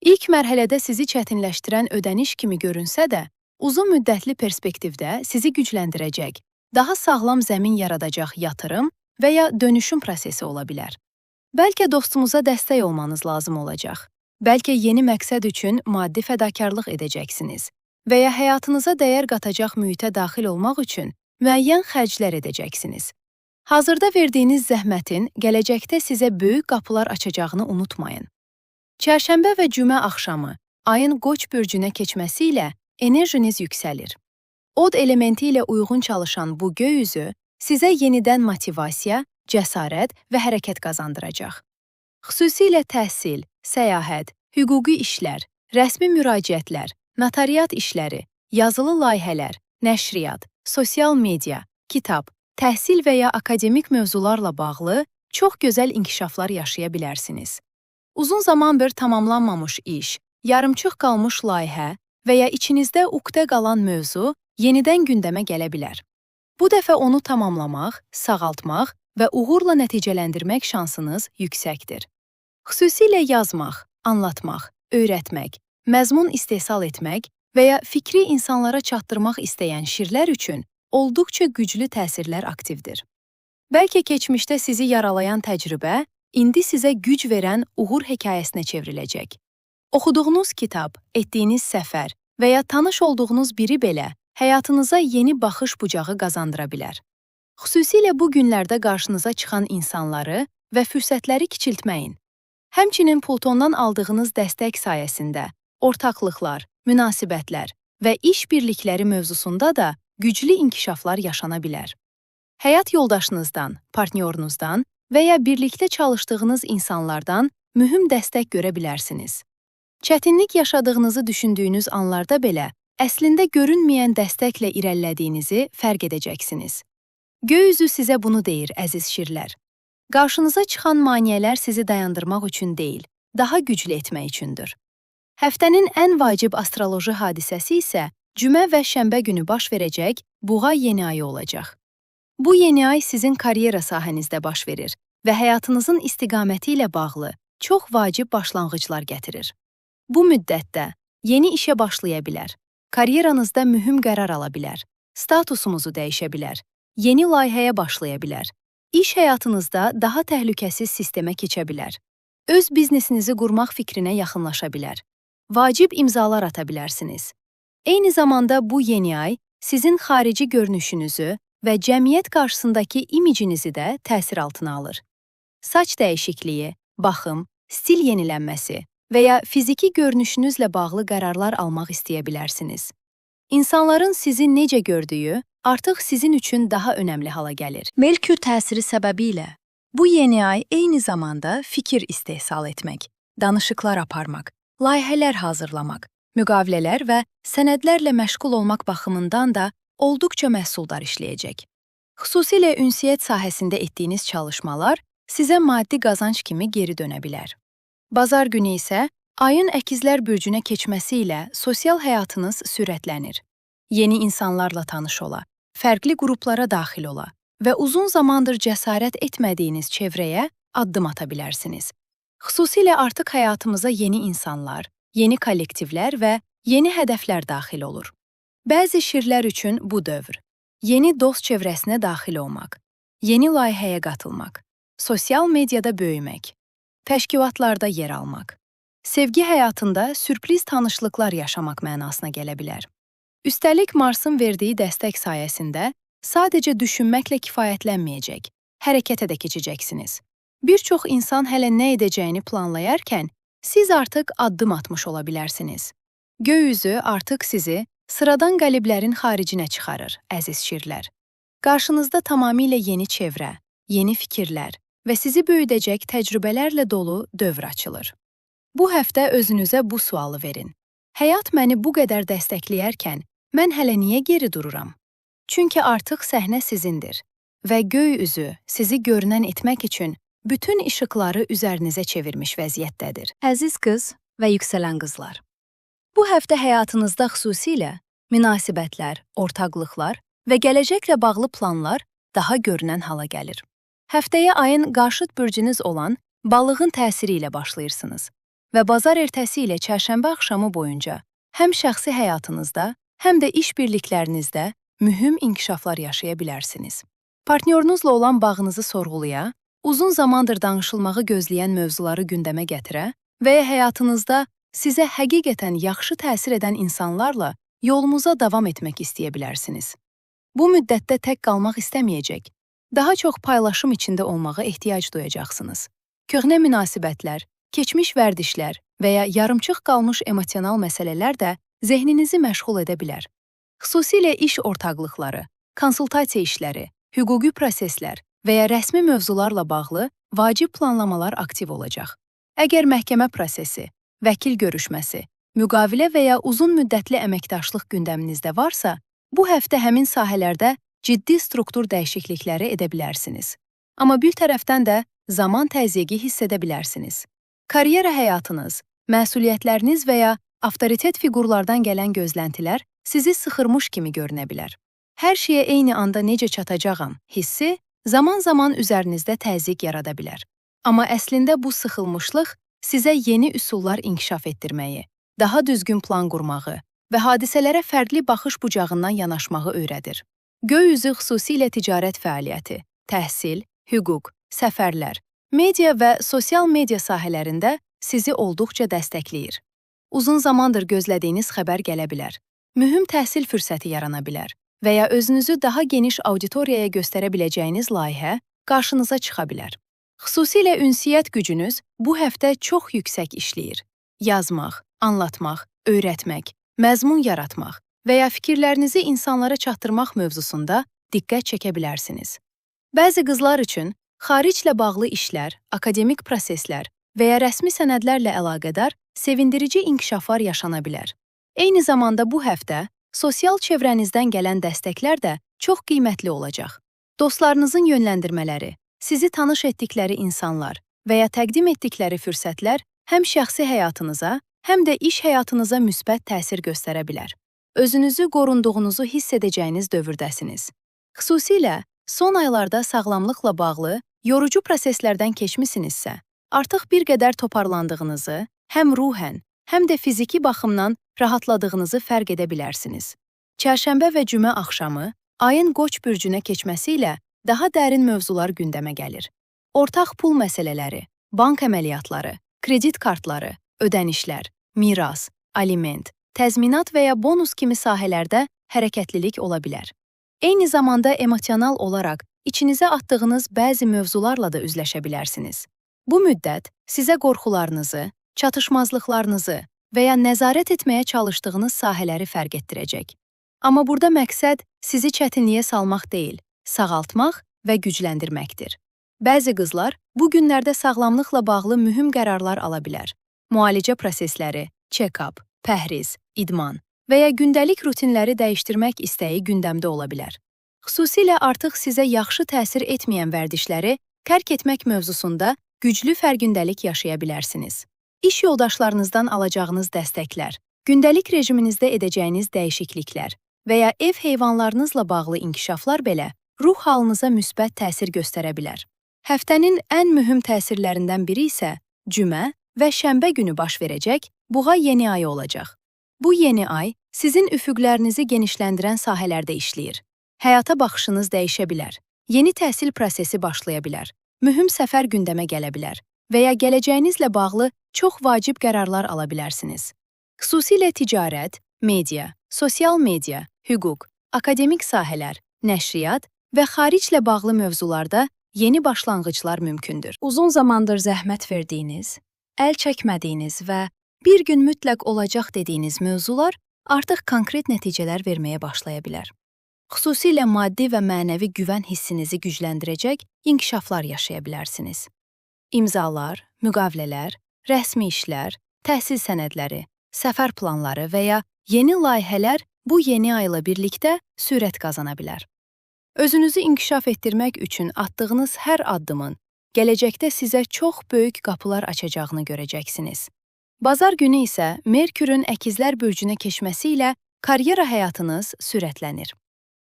Speaker 1: İlk mərhələdə sizi çətinləşdirən ödəniş kimi görünsə də, uzun müddətli perspektivdə sizi gücləndirəcək, daha sağlam zəmin yaradacaq yatırım və ya dönüşüm prosesi ola bilər. Bəlkə dostumuza dəstək olmanız lazım olacaq. Bəlkə yeni məqsəd üçün maddi fədakarlıq edəcəksiniz və ya həyatınıza dəyər qatacaq mühitə daxil olmaq üçün müəyyən xərclər edəcəksiniz. Hazırda verdiyiniz zəhmətin gələcəkdə sizə böyük qapılar açacağını unutmayın. Çərşənbə və cümə axşamı ayın Qoç bürcünə keçməsi ilə enerjiniz yüksəlir. Od elementi ilə uyğun çalışan bu göy üzü sizə yenidən motivasiya, cəsarət və hərəkət qazandıracaq. Xüsusilə təhsil, səyahət, hüquqi işlər, rəsmi müraciətlər, notariat işləri, yazılı layihələr, nəşriyyat, sosial media, kitab, təhsil və ya akademik mövzularla bağlı çox gözəl inkişaflar yaşaya bilərsiniz. Uzun zamandır tamamlanmamış iş, yarımçıq qalmış layihə və ya içinizdə ukdə qalan mövzu yenidən gündəmə gələ bilər. Bu dəfə onu tamamlamaq, sağaltmaq və uğurla nəticələndirmək şansınız yüksəkdir. Xüsusilə yazmaq, anlatmaq, öyrətmək, məzmun istehsal etmək və ya fikri insanlara çatdırmaq istəyən şirlər üçün olduqca güclü təsirlər aktivdir. Bəlkə keçmişdə sizi yaralayan təcrübə indi sizə güc verən uğur hekayəsinə çevriləcək. Oxuduğunuz kitab, etdiyiniz səfər və ya tanış olduğunuz biri belə həyatınıza yeni baxış bucağı qazandıra bilər. Xüsusilə bu günlərdə qarşınıza çıxan insanları və fürsətləri kiçiltməyin. Həmçinin Plutondan aldığınız dəstək sayəsində ortaqlıqlar, münasibətlər və iş birlikləri mövzusunda da güclü inkişaflar yaşana bilər. Həyat yoldaşınızdan, partnyorunuzdan və ya birlikdə çalışdığınız insanlardan mühüm dəstək görə bilərsiniz. Çətinlik yaşadığınızı düşündüyünüz anlarda belə, əslində görünməyən dəstəklə irəlilədiyinizi fərq edəcəksiniz. Göy üzü sizə bunu deyir, əziz şirlər. Qarşınıza çıxan maneələr sizi dayandırmaq üçün deyil, daha güclü etmək üçündür. Həftənin ən vacib astroloji hadisəsi isə cümə və şənbə günü baş verəcək Buğa yeni ayı olacaq. Bu yeni ay sizin karyera sahənizdə baş verir və həyatınızın istiqaməti ilə bağlı çox vacib başlanğıclar gətirir. Bu müddətdə yeni işə başlaya bilər, karyeranızda mühüm qərar ala bilər, statusumuzu dəyişə bilər, yeni layihəyə başlaya bilər, iş həyatınızda daha təhlükəsiz sistemə keçə bilər, öz biznesinizi qurmaq fikrinə yaxınlaşa bilər, vacib imzalar ata bilərsiniz. Eyni zamanda bu yeni ay sizin xarici görünüşünüzü və cəmiyyət qarşısındakı imicinizi də təsir altına alır. Saç dəyişikliyi, baxım, stil yenilənməsi və ya fiziki görünüşünüzlə bağlı qərarlar almaq istəyə bilərsiniz. İnsanların sizi necə gördüyü artıq sizin üçün daha önəmli hala gəlir. Merkür təsiri səbəbilə bu yeni ay eyni zamanda fikir istehsal etmək, danışıqlar aparmaq, layihələr hazırlamaq, müqavilələr və sənədlərlə məşğul olmaq baxımından da olduqca məhsuldar işləyəcək. Xüsusilə ünsiyyət sahəsində etdiyiniz çalışmalar sizə maddi qazanc kimi geri dönə bilər. Bazar günü isə ayın əkizlər bürcünə keçməsi ilə sosial həyatınız sürətlənir. Yeni insanlarla tanış ola, fərqli qruplara daxil ola və uzun zamandır cəsarət etmədiyiniz çevrəyə addım ata bilərsiniz. Xüsusilə artıq həyatımıza yeni insanlar, yeni kollektivlər və yeni hədəflər daxil olur. Bəzi şirlər üçün bu dövr, yeni dost çevrəsinə daxil olmaq, yeni layihəyə qatılmaq, sosial mediada böyümək, təşkilatlarda yer almaq, sevgi həyatında sürpriz tanışlıqlar yaşamaq mənasına gələ bilər. Üstəlik, Marsın verdiyi dəstək sayəsində sadəcə düşünməklə kifayətlənməyəcək, hərəkətə də keçəcəksiniz. Bir çox insan hələ nə edəcəyini planlayarkən, siz artıq addım atmış ola bilərsiniz. Göy üzü artıq sizi sıradan qəliblərin xaricinə çıxarır, əziz şirlər. Qarşınızda tamamilə yeni çevrə, yeni fikirlər və sizi böyüdəcək təcrübələrlə dolu dövr açılır. Bu həftə özünüzə bu sualı verin. Həyat məni bu qədər dəstəkləyərkən, mən hələ niyə geri dururam? Çünki artıq səhnə sizindir və göy üzü sizi görünən etmək üçün bütün işıqları üzərinizə çevirmiş vəziyyətdədir. Əziz qız və yüksələn qızlar. Bu həftə həyatınızda xüsusilə münasibətlər, ortaqlıqlar və gələcəklə bağlı planlar daha görünən hala gəlir. Həftəyə ayın qarşıt bürcünüz olan balığın təsiri ilə başlayırsınız və bazar ertəsi ilə çərşənbə axşamı boyunca həm şəxsi həyatınızda, həm də iş birliklərinizdə mühüm inkişaflar yaşaya bilərsiniz. Partnyorunuzla olan bağınızı sorğulaya, uzun zamandır danışılmağı gözləyən mövzuları gündəmə gətirə və ya həyatınızda sizə həqiqətən yaxşı təsir edən insanlarla yolunuza davam etmək istəyə bilərsiniz. Bu müddətdə tək qalmaq istəməyəcək, daha çox paylaşım içində olmağa ehtiyac duyacaqsınız. Köhnə münasibətlər, keçmiş vərdişlər və ya yarımçıq qalmış emosional məsələlər də zehninizi məşğul edə bilər. Xüsusilə iş ortaqlıqları, konsultasiya işləri, hüquqi proseslər və ya rəsmi mövzularla bağlı vacib planlamalar aktiv olacaq. Əgər məhkəmə prosesi, vəkil görüşməsi, müqavilə və ya uzun müddətli əməkdaşlıq gündəminizdə varsa, bu həftə həmin sahələrdə ciddi struktur dəyişiklikləri edə bilərsiniz. Amma bir tərəfdən də zaman təzyiqi hiss edə bilərsiniz. Karyera həyatınız, məsuliyyətləriniz və ya avtoritet fiqurlardan gələn gözləntilər sizi sıxırmış kimi görünə bilər. Hər şeyə eyni anda necə çatacağam hissi zaman-zaman üzərinizdə təzyiq yarada bilər. Amma əslində bu sıxılmışlıq sizə yeni üsullar inkişaf etdirməyi, daha düzgün plan qurmağı və hadisələrə fərqli baxış bucağından yanaşmağı öyrədir. Göy üzü xüsusilə ticarət fəaliyyəti, təhsil, hüquq, səfərlər, media və sosial media sahələrində sizi olduqca dəstəkləyir. Uzun zamandır gözlədiyiniz xəbər gələ bilər. Mühüm təhsil fürsəti yarana bilər və ya özünüzü daha geniş auditoriyaya göstərə biləcəyiniz layihə qarşınıza çıxa bilər. Xüsusilə ünsiyyət gücünüz bu həftə çox yüksək işləyir. Yazmaq, anlatmaq, öyrətmək, məzmun yaratmaq və ya fikirlərinizi insanlara çatdırmaq mövzusunda diqqət çəkə bilərsiniz. Bəzi qızlar üçün xariclə bağlı işlər, akademik proseslər və ya rəsmi sənədlərlə əlaqədar sevindirici inkişaflar yaşana bilər. Eyni zamanda bu həftə sosial çevrənizdən gələn dəstəklər də çox qiymətli olacaq. Dostlarınızın yönləndirmələri, sizi tanış etdikləri insanlar və ya təqdim etdikləri fürsətlər həm şəxsi həyatınıza, həm də iş həyatınıza müsbət təsir göstərə bilər. Özünüzü qorunduğunuzu hiss edəcəyiniz dövrdəsiniz. Xüsusilə son aylarda sağlamlıqla bağlı yorucu proseslərdən keçmisinizsə, artıq bir qədər toparlandığınızı, həm ruhən, həm də fiziki baxımdan rahatladığınızı fərq edə bilərsiniz. Çərşənbə və cümə axşamı ayın Qoç bürcünə keçməsi ilə daha dərin mövzular gündəmə gəlir. Ortaq pul məsələləri, bank əməliyyatları, kredit kartları, ödənişlər, miras, aliment, təzminat və ya bonus kimi sahələrdə hərəkətlilik ola bilər. Eyni zamanda emosional olaraq içinizə atdığınız bəzi mövzularla da üzləşə bilərsiniz. Bu müddət sizə qorxularınızı, çatışmazlıqlarınızı və ya nəzarət etməyə çalışdığınız sahələri fərq etdirəcək. Amma burada məqsəd sizi çətinliyə salmaq deyil, sağaltmaq və gücləndirməkdir. Bəzi qızlar bu günlərdə sağlamlıqla bağlı mühüm qərarlar ala bilər. Müalicə prosesləri, check-up, pəhriz, idman və ya gündəlik rutinləri dəyişdirmək istəyi gündəmdə ola bilər. Xüsusilə artıq sizə yaxşı təsir etməyən vərdişləri tərk etmək mövzusunda güclü fərqindəlik yaşaya bilərsiniz. İş yoldaşlarınızdan alacağınız dəstəklər, gündəlik rejiminizdə edəcəyiniz dəyişikliklər və ya ev heyvanlarınızla bağlı inkişaflar belə ruh halınıza müsbət təsir göstərə bilər. Həftənin ən mühüm təsirlərindən biri isə cümə və şənbə günü baş verəcək Buğa yeni ayı olacaq. Bu yeni ay sizin üfüqlərinizi genişləndirən sahələrdə işləyir. Həyata baxışınız dəyişə bilər, yeni təhsil prosesi başlaya bilər, mühüm səfər gündəmə gələ bilər və ya gələcəyinizlə bağlı çox vacib qərarlar ala bilərsiniz. Xüsusilə ticarət, media, sosial media, hüquq, akademik sahələr, nəşriyyat və xariclə bağlı mövzularda yeni başlanğıclar mümkündür. Uzun zamandır zəhmət verdiyiniz, əl çəkmədiyiniz və bir gün mütləq olacaq dediyiniz mövzular artıq konkret nəticələr verməyə başlaya bilər. Xüsusilə maddi və mənəvi güvən hissinizi gücləndirəcək inkişaflar yaşaya bilərsiniz. İmzalar, müqavilələr, rəsmi işlər, təhsil sənədləri, səfər planları və ya yeni layihələr bu yeni ayla birlikdə sürət qazana bilər. Özünüzü inkişaf etdirmək üçün atdığınız hər addımın gələcəkdə sizə çox böyük qapılar açacağını görəcəksiniz. Bazar günü isə Merkürün Əkizlər bürcünə keçməsi ilə karyera həyatınız sürətlənir.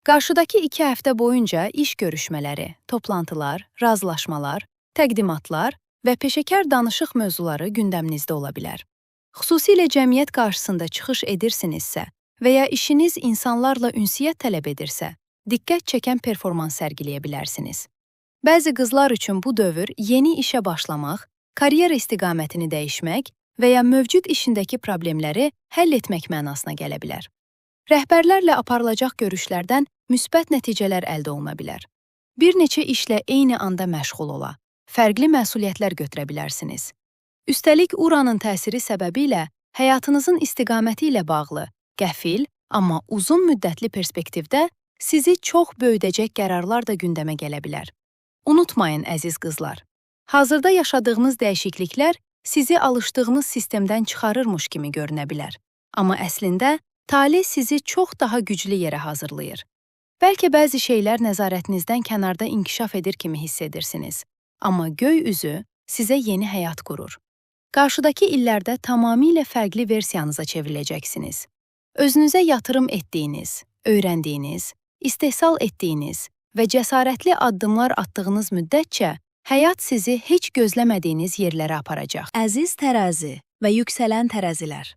Speaker 1: Qarşıdakı 2 həftə boyunca iş görüşmələri, toplantılar, razılaşmalar, təqdimatlar və peşəkar danışıq mövzuları gündəminizdə ola bilər. Xüsusilə cəmiyyət qarşısında çıxış edirsinizsə və ya işiniz insanlarla ünsiyyət tələb edirsə, diqqət çəkən performans sərgiləyə bilərsiniz. Bəzi qızlar üçün bu dövr yeni işə başlamaq, karyera istiqamətini dəyişmək və ya mövcud işindəki problemləri həll etmək mənasına gələ bilər. Rəhbərlərlə aparılacaq görüşlərdən müsbət nəticələr əldə oluna bilər. Bir neçə işlə eyni anda məşğul ola, fərqli məsuliyyətlər götürə bilərsiniz. Üstəlik Uranın təsiri səbəbilə həyatınızın istiqaməti ilə bağlı, qəfil, amma uzun müddətli perspektivdə sizi çox böyüdəcək qərarlar da gündəmə gələ bilər. Unutmayın, əziz qızlar, hazırda yaşadığınız dəyişikliklər sizi alışdığınız sistemdən çıxarırmış kimi görünə bilər. Amma əslində, talih sizi çox daha güclü yerə hazırlayır. Bəlkə bəzi şeylər nəzarətinizdən kənarda inkişaf edir kimi hiss edirsiniz. Amma göy üzü sizə yeni həyat qurur. Qarşıdakı illərdə tamamilə fərqli versiyanıza çevriləcəksiniz. Özünüzə yatırım etdiyiniz, öyrəndiyiniz, istehsal etdiyiniz və cəsarətli addımlar atdığınız müddətcə həyat sizi heç gözləmədiyiniz yerlərə aparacaq. Əziz tərəzi və yüksələn tərəzilər.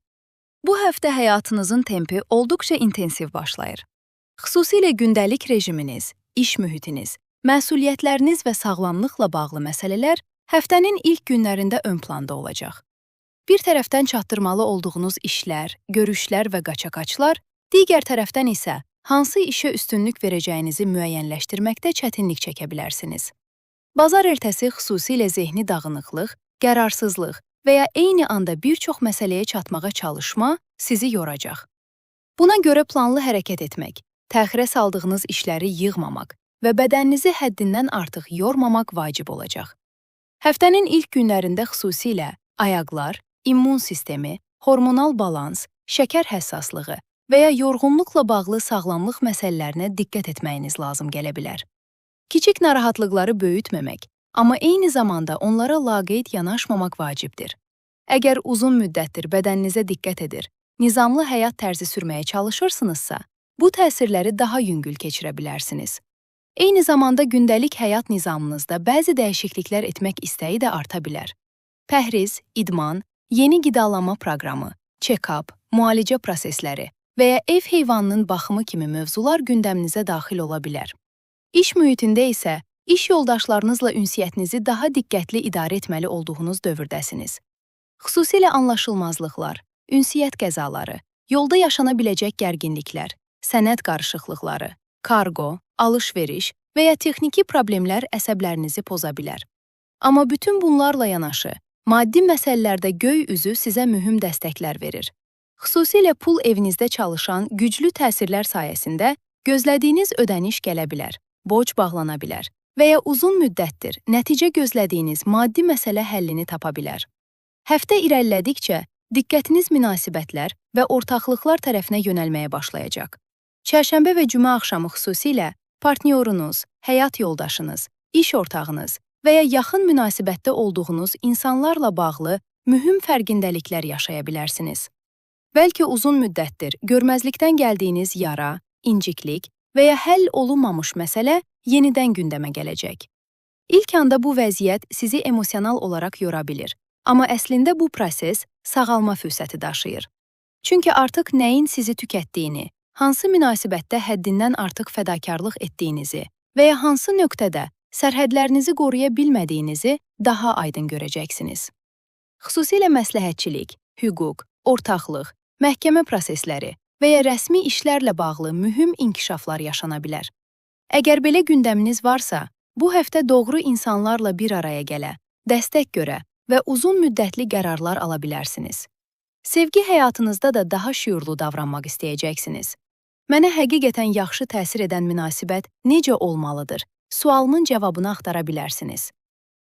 Speaker 1: Bu həftə həyatınızın tempi olduqca intensiv başlayır. Xüsusilə gündəlik rejiminiz, iş mühitiniz, məsuliyyətləriniz və sağlamlıqla bağlı məsələlər həftənin ilk günlərində ön planda olacaq. Bir tərəfdən çatdırmalı olduğunuz işlər, görüşlər və qaçaqaçlar, digər tərəfdən isə hansı işə üstünlük verəcəyinizi müəyyənləşdirməkdə çətinlik çəkə bilərsiniz. Bazar ertəsi xüsusilə zehni dağınıqlıq, qərarsızlıq və ya eyni anda bir çox məsələyə çatmağa çalışma sizi yoracaq. Buna görə planlı hərəkət etmək, təxirə saldığınız işləri yığmamaq və bədəninizi həddindən artıq yormamaq vacib olacaq. Həftənin ilk günlərində xüsusilə ayaqlar, immun sistemi, hormonal balans, şəkər həssaslığı və ya yorğunluqla bağlı sağlamlıq məsələlərinə diqqət etməyiniz lazım gələ bilər. Kiçik narahatlıqları böyütməmək, amma eyni zamanda onlara laqeyd yanaşmamaq vacibdir. Əgər uzun müddətdir bədəninizə diqqət edir, nizamlı həyat tərzi sürməyə çalışırsınızsa, bu təsirləri daha yüngül keçirə bilərsiniz. Eyni zamanda gündəlik həyat nizamınızda bəzi dəyişikliklər etmək istəyi də arta bilər. Pəhriz, idman, yeni qidalanma proqramı, check-up, müalicə prosesləri və ya ev heyvanının baxımı kimi mövzular gündəminizə daxil ola bilər. İş mühitində isə iş yoldaşlarınızla ünsiyyətinizi daha diqqətli idarə etməli olduğunuz dövrdəsiniz. Xüsusilə anlaşılmazlıqlar, ünsiyyət qəzaları, yolda yaşana biləcək gərginliklər, sənəd qarışıqlıqları, kargo, alış-veriş və ya texniki problemlər əsəblərinizi poza bilər. Amma bütün bunlarla yanaşı, maddi məsələlərdə göy üzü sizə mühüm dəstəklər verir. Xüsusilə pul evinizdə çalışan güclü təsirlər sayəsində gözlədiyiniz ödəniş gələ bilər, borc bağlana bilər və ya uzun müddətdir nəticə gözlədiyiniz maddi məsələ həllini tapa bilər. Həftə irəlilədikcə diqqətiniz münasibətlər və ortaqlıqlar tərəfinə yönəlməyə başlayacaq. Çərşənbə və cümə axşamı xüsusilə partnyorunuz, həyat yoldaşınız, iş ortağınız və ya yaxın münasibətdə olduğunuz insanlarla bağlı mühüm fərqindəliklər yaşaya bilərsiniz. Bəlkə uzun müddətdir görməzlikdən gəldiyiniz yara, inciklik və ya həll olunmamış məsələ yenidən gündəmə gələcək. İlk anda bu vəziyyət sizi emosional olaraq yora bilir, amma əslində bu proses sağalma fürsəti daşıyır. Çünki artıq nəyin sizi tükətdiyini, hansı münasibətdə həddindən artıq fədakarlıq etdiyinizi və ya hansı nöqtədə sərhədlərinizi qoruya bilmədiyinizi daha aydın görəcəksiniz. Xüsusilə məsləhətçilik, hüquq, ortaqlıq, məhkəmə prosesləri və ya rəsmi işlərlə bağlı mühüm inkişaflar yaşana bilər. Əgər belə gündəminiz varsa, bu həftə doğru insanlarla bir araya gələ, dəstək görə və uzun müddətli qərarlar ala bilərsiniz. Sevgi həyatınızda da daha şüurlu davranmaq istəyəcəksiniz. Mənə həqiqətən yaxşı təsir edən münasibət necə olmalıdır? Sualımın cavabını axtara bilərsiniz.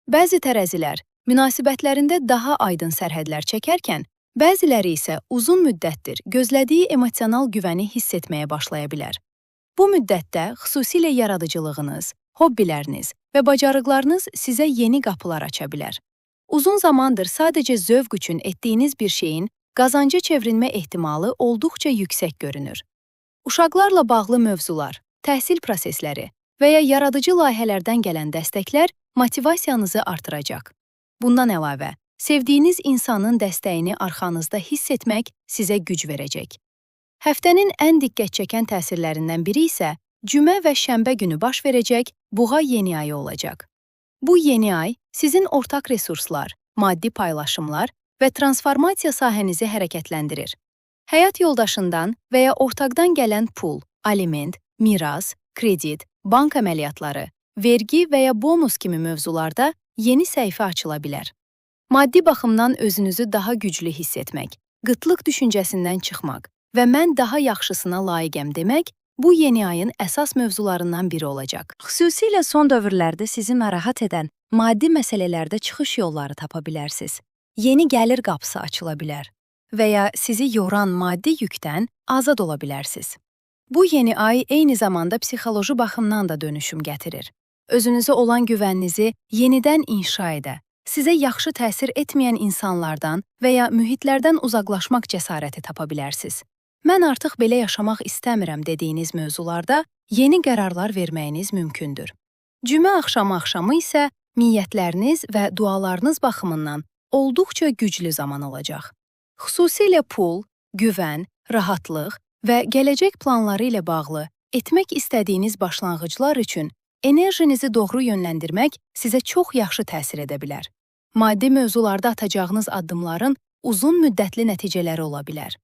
Speaker 1: Bəzi tərəzilər münasibətlərində daha aydın sərhədlər çəkərkən, bəziləri isə uzun müddətdir gözlədiyi emosional güvəni hiss etməyə başlaya bilər. Bu müddətdə xüsusilə yaradıcılığınız, hobbiləriniz və bacarıqlarınız sizə yeni qapılar aça bilər. Uzun zamandır sadəcə zövq üçün etdiyiniz bir şeyin qazanca çevrilmə ehtimalı olduqca yüksək görünür. Uşaqlarla bağlı mövzular, təhsil prosesləri və ya yaradıcı layihələrdən gələn dəstəklər motivasiyanızı artıracaq. Bundan əlavə, sevdiyiniz insanın dəstəyini arxanızda hiss etmək sizə güc verəcək. Həftənin ən diqqət çəkən təsirlərindən biri isə cümə və şənbə günü baş verəcək buğa yeni ayı olacaq. Bu yeni ay sizin ortaq resurslar, maddi paylaşımlar və transformasiya sahənizi hərəkətləndirir. Həyat yoldaşından və ya ortaqdan gələn pul, aliment, miras, kredit, bank əməliyyatları, vergi və ya bonus kimi mövzularda yeni səhifə açıla bilər. Maddi baxımdan özünüzü daha güclü hiss etmək, qıtlıq düşüncəsindən çıxmaq və mən daha yaxşısına layiqəm demək bu yeni ayın əsas mövzularından biri olacaq. Xüsusilə son dövrlərdə sizi narahat edən maddi məsələlərdə çıxış yolları tapa bilərsiniz. Yeni gəlir qapısı açıla bilər və ya sizi yoran maddi yükdən azad ola bilərsiniz. Bu yeni ay eyni zamanda psixoloji baxımdan da dönüşüm gətirir. Özünüzə olan güvəninizi yenidən inşa edə, sizə yaxşı təsir etməyən insanlardan və ya mühitlərdən uzaqlaşmaq cəsarəti tapa bilərsiniz. Mən artıq belə yaşamaq istəmirəm dediyiniz mövzularda yeni qərarlar verməyiniz mümkündür. Cümə axşamı isə niyyətləriniz və dualarınız baxımından olduqca güclü zaman olacaq. Xüsusilə pul, güvən, rahatlıq və gələcək planları ilə bağlı etmək istədiyiniz başlanğıclar üçün enerjinizi doğru yönləndirmək sizə çox yaxşı təsir edə bilər. Maddi mövzularda atacağınız addımların uzun müddətli nəticələri ola bilər.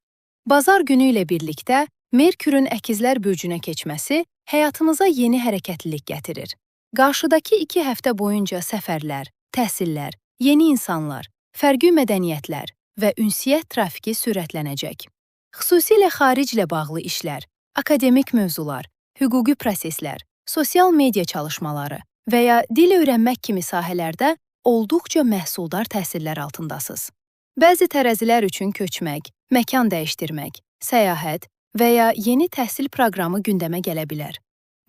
Speaker 1: Bazar günü ilə birlikdə Merkürün əkizlər bürcünə keçməsi həyatınıza yeni hərəkətlilik gətirir. Qarşıdakı 2 həftə boyunca səfərlər, təhsillər, yeni insanlar, fərqli mədəniyyətlər və ünsiyyət trafiki sürətlənəcək. Xüsusilə xariclə bağlı işlər, akademik mövzular, hüquqi proseslər, sosial media çalışmaları və ya dil öyrənmək kimi sahələrdə olduqca məhsuldar təsirlər altındasınız. Bəzi tərəzilər üçün köçmək, məkan dəyişdirmək, səyahət və ya yeni təhsil proqramı gündəmə gələ bilər.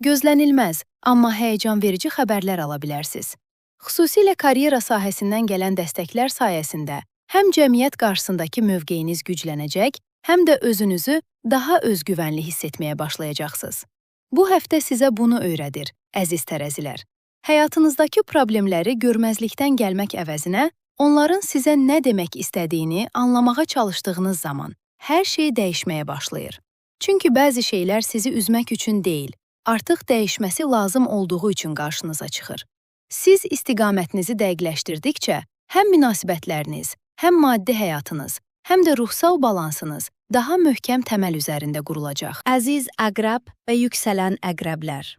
Speaker 1: Gözlənilməz, amma həyəcanverici xəbərlər ala bilərsiniz. Xüsusilə karyera sahəsindən gələn dəstəklər sayəsində həm cəmiyyət qarşısındakı mövqeyiniz güclənəcək, həm də özünüzü daha özgüvənli hiss etməyə başlayacaqsınız. Bu həftə sizə bunu öyrədir. Əziz tərəzilər, həyatınızdakı problemləri görməzlikdən gəlmək əvəzinə, onların sizə nə demək istədiyini anlamağa çalışdığınız zaman hər şey dəyişməyə başlayır. Çünki bəzi şeylər sizi üzmək üçün deyil, artıq dəyişməsi lazım olduğu üçün qarşınıza çıxır. Siz istiqamətinizi dəqiqləşdirdikcə, həm münasibətləriniz, həm maddi həyatınız, həm də ruhsal balansınız daha möhkəm təməl üzərində qurulacaq. Əziz əqrəb və yüksələn əqrəblər.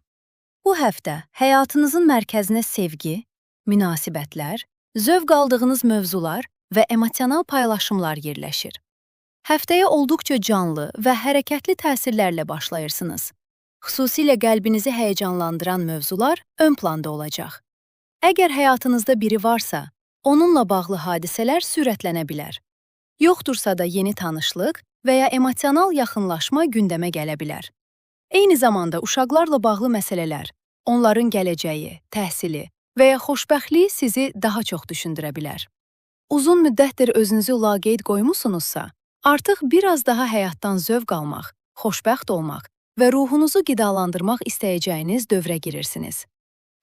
Speaker 1: Bu həftə həyatınızın mərkəzinə sevgi, münasibətlər, zövq aldığınız mövzular və emosional paylaşımlar yerləşir. Həftəyə olduqca canlı və hərəkətli təsirlərlə başlayırsınız. Xüsusilə qəlbinizi həyəcanlandıran mövzular ön planda olacaq. Əgər həyatınızda biri varsa, onunla bağlı hadisələr sürətlənə bilər. Yoxdursa da yeni tanışlıq və ya emosional yaxınlaşma gündəmə gələ bilər. Eyni zamanda uşaqlarla bağlı məsələlər, onların gələcəyi, təhsili və ya xoşbəxtliyi sizi daha çox düşündürə bilər. Uzun müddətdir özünüzü laqeyd qoymusunuzsa, artıq biraz daha həyatdan zövq almaq, xoşbəxt olmaq və ruhunuzu qidalandırmaq istəyəcəyiniz dövrə girirsiniz.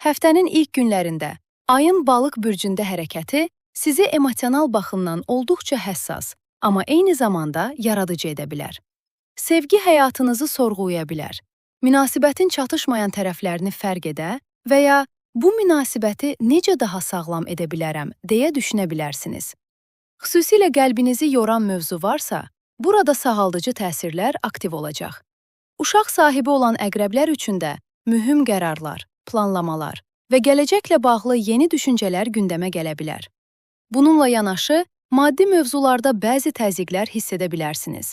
Speaker 1: Həftənin ilk günlərində ayın balıq bürcündə hərəkəti sizi emosional baxımdan olduqca həssas, amma eyni zamanda yaradıcı edə bilər. Sevgi həyatınızı sorğulaya bilər. Münasibətin çatışmayan tərəflərini fərq edə və ya bu münasibəti necə daha sağlam edə bilərəm deyə düşünə bilərsiniz. Xüsusilə qəlbinizi yoran mövzu varsa, burada sağaldıcı təsirlər aktiv olacaq. Uşaq sahibi olan əqrəblər üçün də mühüm qərarlar, planlamalar və gələcəklə bağlı yeni düşüncələr gündəmə gələ bilər. Bununla yanaşı, maddi mövzularda bəzi təzyiqlər hiss edə bilərsiniz.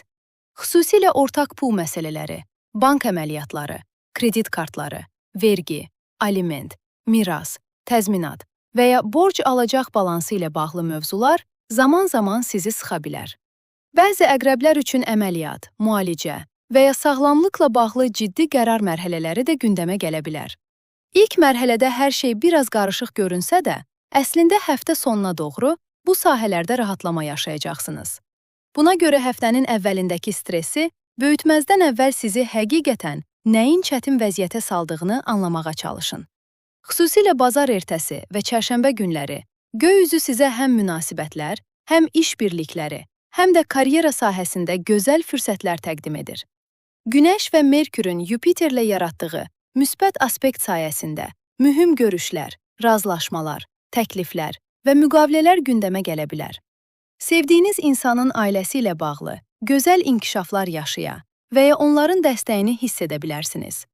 Speaker 1: Xüsusilə ortaq pul məsələləri, bank əməliyyatları, kredit kartları, vergi, aliment, miras, təzminat və ya borc alacaq balansı ilə bağlı mövzular zaman-zaman sizi sıxa bilər. Bəzi əqrəblər üçün əməliyyat, müalicə və ya sağlamlıqla bağlı ciddi qərar mərhələləri də gündəmə gələ bilər. İlk mərhələdə hər şey biraz qarışıq görünsə də, əslində həftə sonuna doğru bu sahələrdə rahatlama yaşayacaqsınız. Buna görə həftənin əvvəlindəki stressi böyütməzdən əvvəl sizi həqiqətən nəyin çətin vəziyyətə saldığını anlamağa çalışın. Xüsusilə bazar ertəsi və çərşənbə günləri göy üzü sizə həm münasibətlər, həm iş birlikləri, həm də karyera sahəsində gözəl fürsətlər təqdim edir. Günəş və Merkürün Yupiterlə yaratdığı müsbət aspekt sayəsində mühüm görüşlər, razılaşmalar, təkliflər və müqavilələr gündəmə gələ bilər. Sevdiyiniz insanın ailəsi ilə bağlı gözəl inkişaflar yaşaya və ya onların dəstəyini hiss edə bilərsiniz.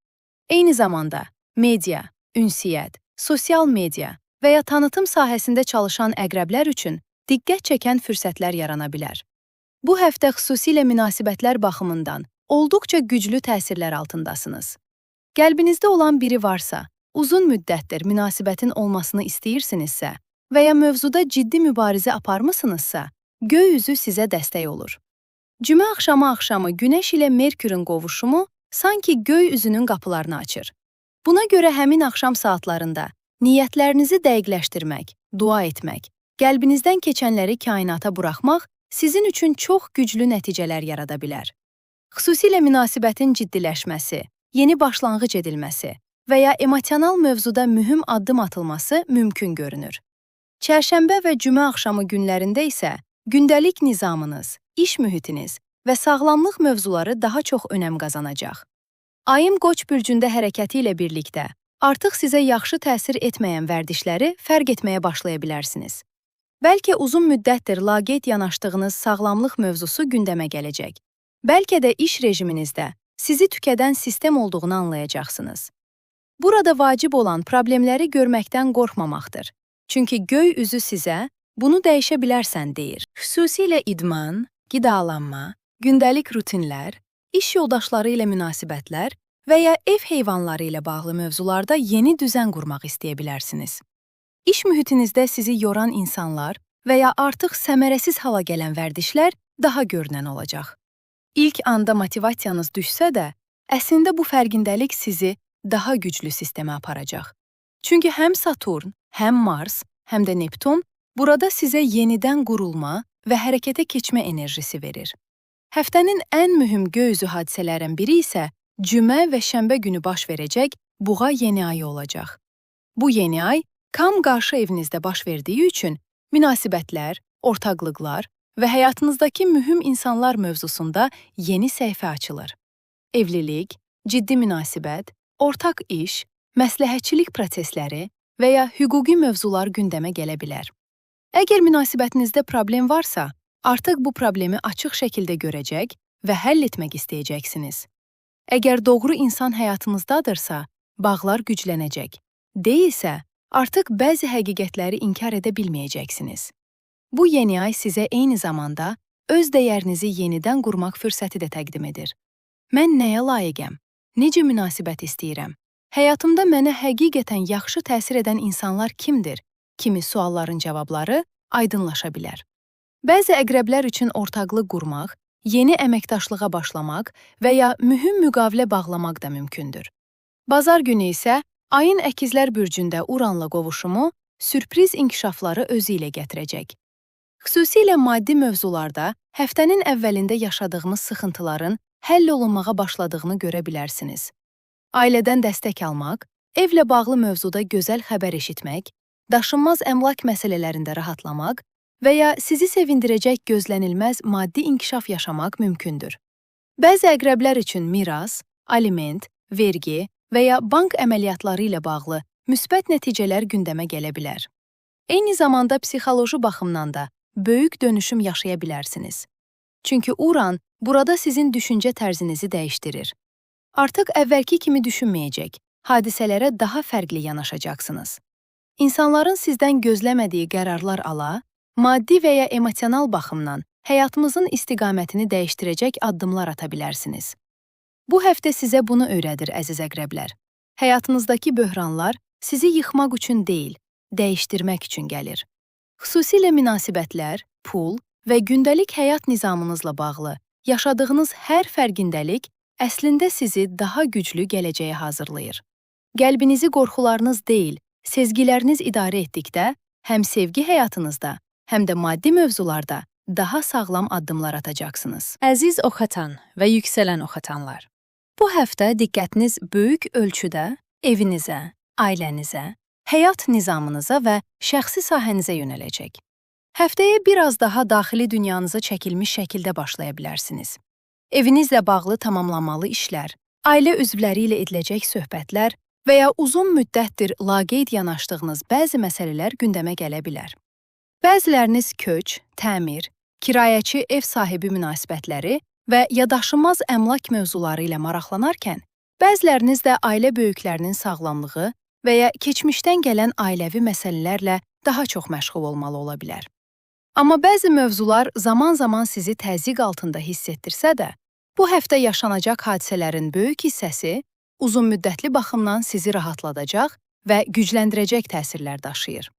Speaker 1: Eyni zamanda media, ünsiyyət, sosial media və ya tanıtım sahəsində çalışan əqrəblər üçün diqqət çəkən fürsətlər yarana bilər. Bu həftə xüsusilə münasibətlər baxımından olduqca güclü təsirlər altındasınız. Qəlbinizdə olan biri varsa, uzun müddətdir münasibətin olmasını istəyirsinizsə və ya mövzuda ciddi mübarizə aparmısınızsa, göy üzü sizə dəstək olur. Cümə axşamı Günəş ilə Merkürün qovuşumu sanki göy üzünün qapılarını açır. Buna görə həmin axşam saatlarında niyyətlərinizi dəqiqləşdirmək, dua etmək, qəlbinizdən keçənləri kainata buraxmaq sizin üçün çox güclü nəticələr yarada bilər. Xüsusilə münasibətin ciddiləşməsi, yeni başlanğıc edilməsi və ya emosional mövzuda mühüm addım atılması mümkün görünür. Çərşənbə və cümə axşamı günlərində isə gündəlik nizamınız, iş mühitiniz və sağlamlıq mövzuları daha çox önəm qazanacaq. Ayın Qoç bürcündə hərəkəti ilə birlikdə artıq sizə yaxşı təsir etməyən vərdişləri fərq etməyə başlaya bilərsiniz. Bəlkə uzun müddətdir laqeyd yanaşdığınız sağlamlıq mövzusu gündəmə gələcək. Bəlkə də iş rejiminizdə sizi tükədən sistem olduğunu anlayacaqsınız. Burada vacib olan problemləri görməkdən qorxmamaqdır. Çünki göy üzü sizə bunu dəyişə bilərsən deyir. Xüsusilə idman, qidalanma, gündəlik rutinlər, iş yoldaşları ilə münasibətlər və ya ev heyvanları ilə bağlı mövzularda yeni düzən qurmaq istəyə bilərsiniz. İş mühitinizdə sizi yoran insanlar və ya artıq səmərəsiz hala gələn vərdişlər daha görünən olacaq. İlk anda motivasiyanız düşsə də, əslində bu fərqindəlik sizi daha güclü sistemə aparacaq. Çünki həm Saturn, həm Mars, həm də Neptun burada sizə yenidən qurulma və hərəkətə keçmə enerjisi verir. Həftənin ən mühüm göy üzü hadisələrin biri isə cümə və şənbə günü baş verəcək Buğa yeni ayı olacaq. Bu yeni ay Kam qarşı evinizdə baş verdiyi üçün münasibətlər, ortaqlıqlar və həyatınızdakı mühüm insanlar mövzusunda yeni səhifə açılır. Evlilik, ciddi münasibət, ortaq iş, məsləhətçilik prosesləri və ya hüquqi mövzular gündəmə gələ bilər. Əgər münasibətinizdə problem varsa, artıq bu problemi açıq şəkildə görəcək və həll etmək istəyəcəksiniz. Əgər doğru insan həyatınızdadırsa, bağlar güclənəcək. Deyilsə, artıq bəzi həqiqətləri inkar edə bilməyəcəksiniz. Bu yeni ay sizə eyni zamanda öz dəyərinizi yenidən qurmaq fürsəti də təqdim edir. Mən nəyə layiqəm? Necə münasibət istəyirəm? Həyatımda mənə həqiqətən yaxşı təsir edən insanlar kimdir? Kimi sualların cavabları aydınlaşa bilər. Bəzi əqrəblər üçün ortaqlıq qurmaq, yeni əməkdaşlığa başlamaq və ya mühüm müqavilə bağlamaq da mümkündür. Bazar günü isə ayın əkizlər bürcündə Uranla qovuşumu sürpriz inkişafları özü ilə gətirəcək. Xüsusilə maddi mövzularda həftənin əvvəlində yaşadığımız sıxıntıların həll olunmağa başladığını görə bilərsiniz. Ailədən dəstək almaq, evlə bağlı mövzuda gözəl xəbər eşitmək, daşınmaz əmlak məsələlərində rahatlamaq və ya sizi sevindirəcək gözlənilməz maddi inkişaf yaşamaq mümkündür. Bəzi əqrəblər üçün miras, aliment, vergi və ya bank əməliyyatları ilə bağlı müsbət nəticələr gündəmə gələ bilər. Eyni zamanda psixoloji baxımdan da böyük dönüşüm yaşaya bilərsiniz. Çünki Uran burada sizin düşüncə tərzinizi dəyişdirir. Artıq əvvəlki kimi düşünməyəcək, hadisələrə daha fərqli yanaşacaqsınız. İnsanların sizdən gözləmədiyi qərarlar ala, maddi və ya emosional baxımdan həyatımızın istiqamətini dəyişdirəcək addımlar ata bilərsiniz. Bu həftə sizə bunu öyrədir, əziz əqrəblər. Həyatınızdakı böhranlar sizi yıxmaq üçün deyil, dəyişdirmək üçün gəlir. Xüsusilə münasibətlər, pul və gündəlik həyat nizamınızla bağlı yaşadığınız hər fərqindəlik əslində sizi daha güclü gələcəyə hazırlayır. Qəlbinizi qorxularınız deyil, sezgiləriniz idarə etdikdə, həm sevgi həyatınızda, həm də maddi mövzularda daha sağlam addımlar atacaqsınız.
Speaker 2: Əziz oxatan və yüksələn oxatanlar,
Speaker 1: bu həftə diqqətiniz böyük ölçüdə evinizə, ailənizə, həyat nizamınıza və şəxsi sahənizə yönələcək. Həftəyə biraz daha daxili dünyanıza çəkilmiş şəkildə başlaya bilərsiniz. Evinizlə bağlı tamamlanmalı işlər, ailə üzvləri ilə ediləcək söhbətlər və ya uzun müddətdir laqeyd yanaşdığınız bəzi məsələlər gündəmə gələ bilər. Bəziləriniz köç, təmir, kirayəçi ev sahibi münasibətləri və ya daşınmaz əmlak mövzuları ilə maraqlanarkən, bəziləriniz də ailə böyüklərinin sağlamlığı və ya keçmişdən gələn ailəvi məsələlərlə daha çox məşğul olmalı ola bilər. Amma bəzi mövzular zaman-zaman sizi təzyiq altında hiss etdirsə də, bu həftə yaşanacaq hadisələrin böyük hissəsi uzunmüddətli baxımdan sizi rahatladacaq və gücləndirəcək təsirlər daşıyır.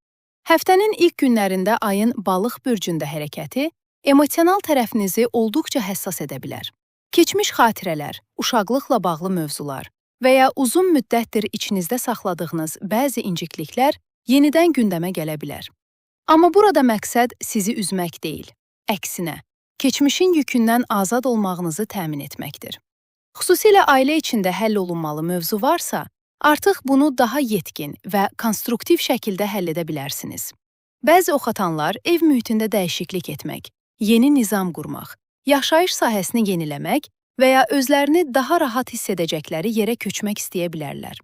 Speaker 1: Həftənin ilk günlərində ayın Balıq bürcündə hərəkəti emosional tərəfinizi olduqca həssas edə bilər. Keçmiş xatirələr, uşaqlıqla bağlı mövzular və ya uzun müddətdir içinizdə saxladığınız bəzi incikliklər yenidən gündəmə gələ bilər. Amma burada məqsəd sizi üzmək deyil, əksinə, keçmişin yükündən azad olmağınızı təmin etməkdir. Xüsusilə ailə içində həll olunmalı mövzu varsa, artıq bunu daha yetkin və konstruktiv şəkildə həll edə bilərsiniz. Bəzi oxatanlar ev mühitində dəyişiklik etmək, yeni nizam qurmaq, yaşayış sahəsini yeniləmək və ya özlərini daha rahat hiss edəcəkləri yerə köçmək istəyə bilərlər.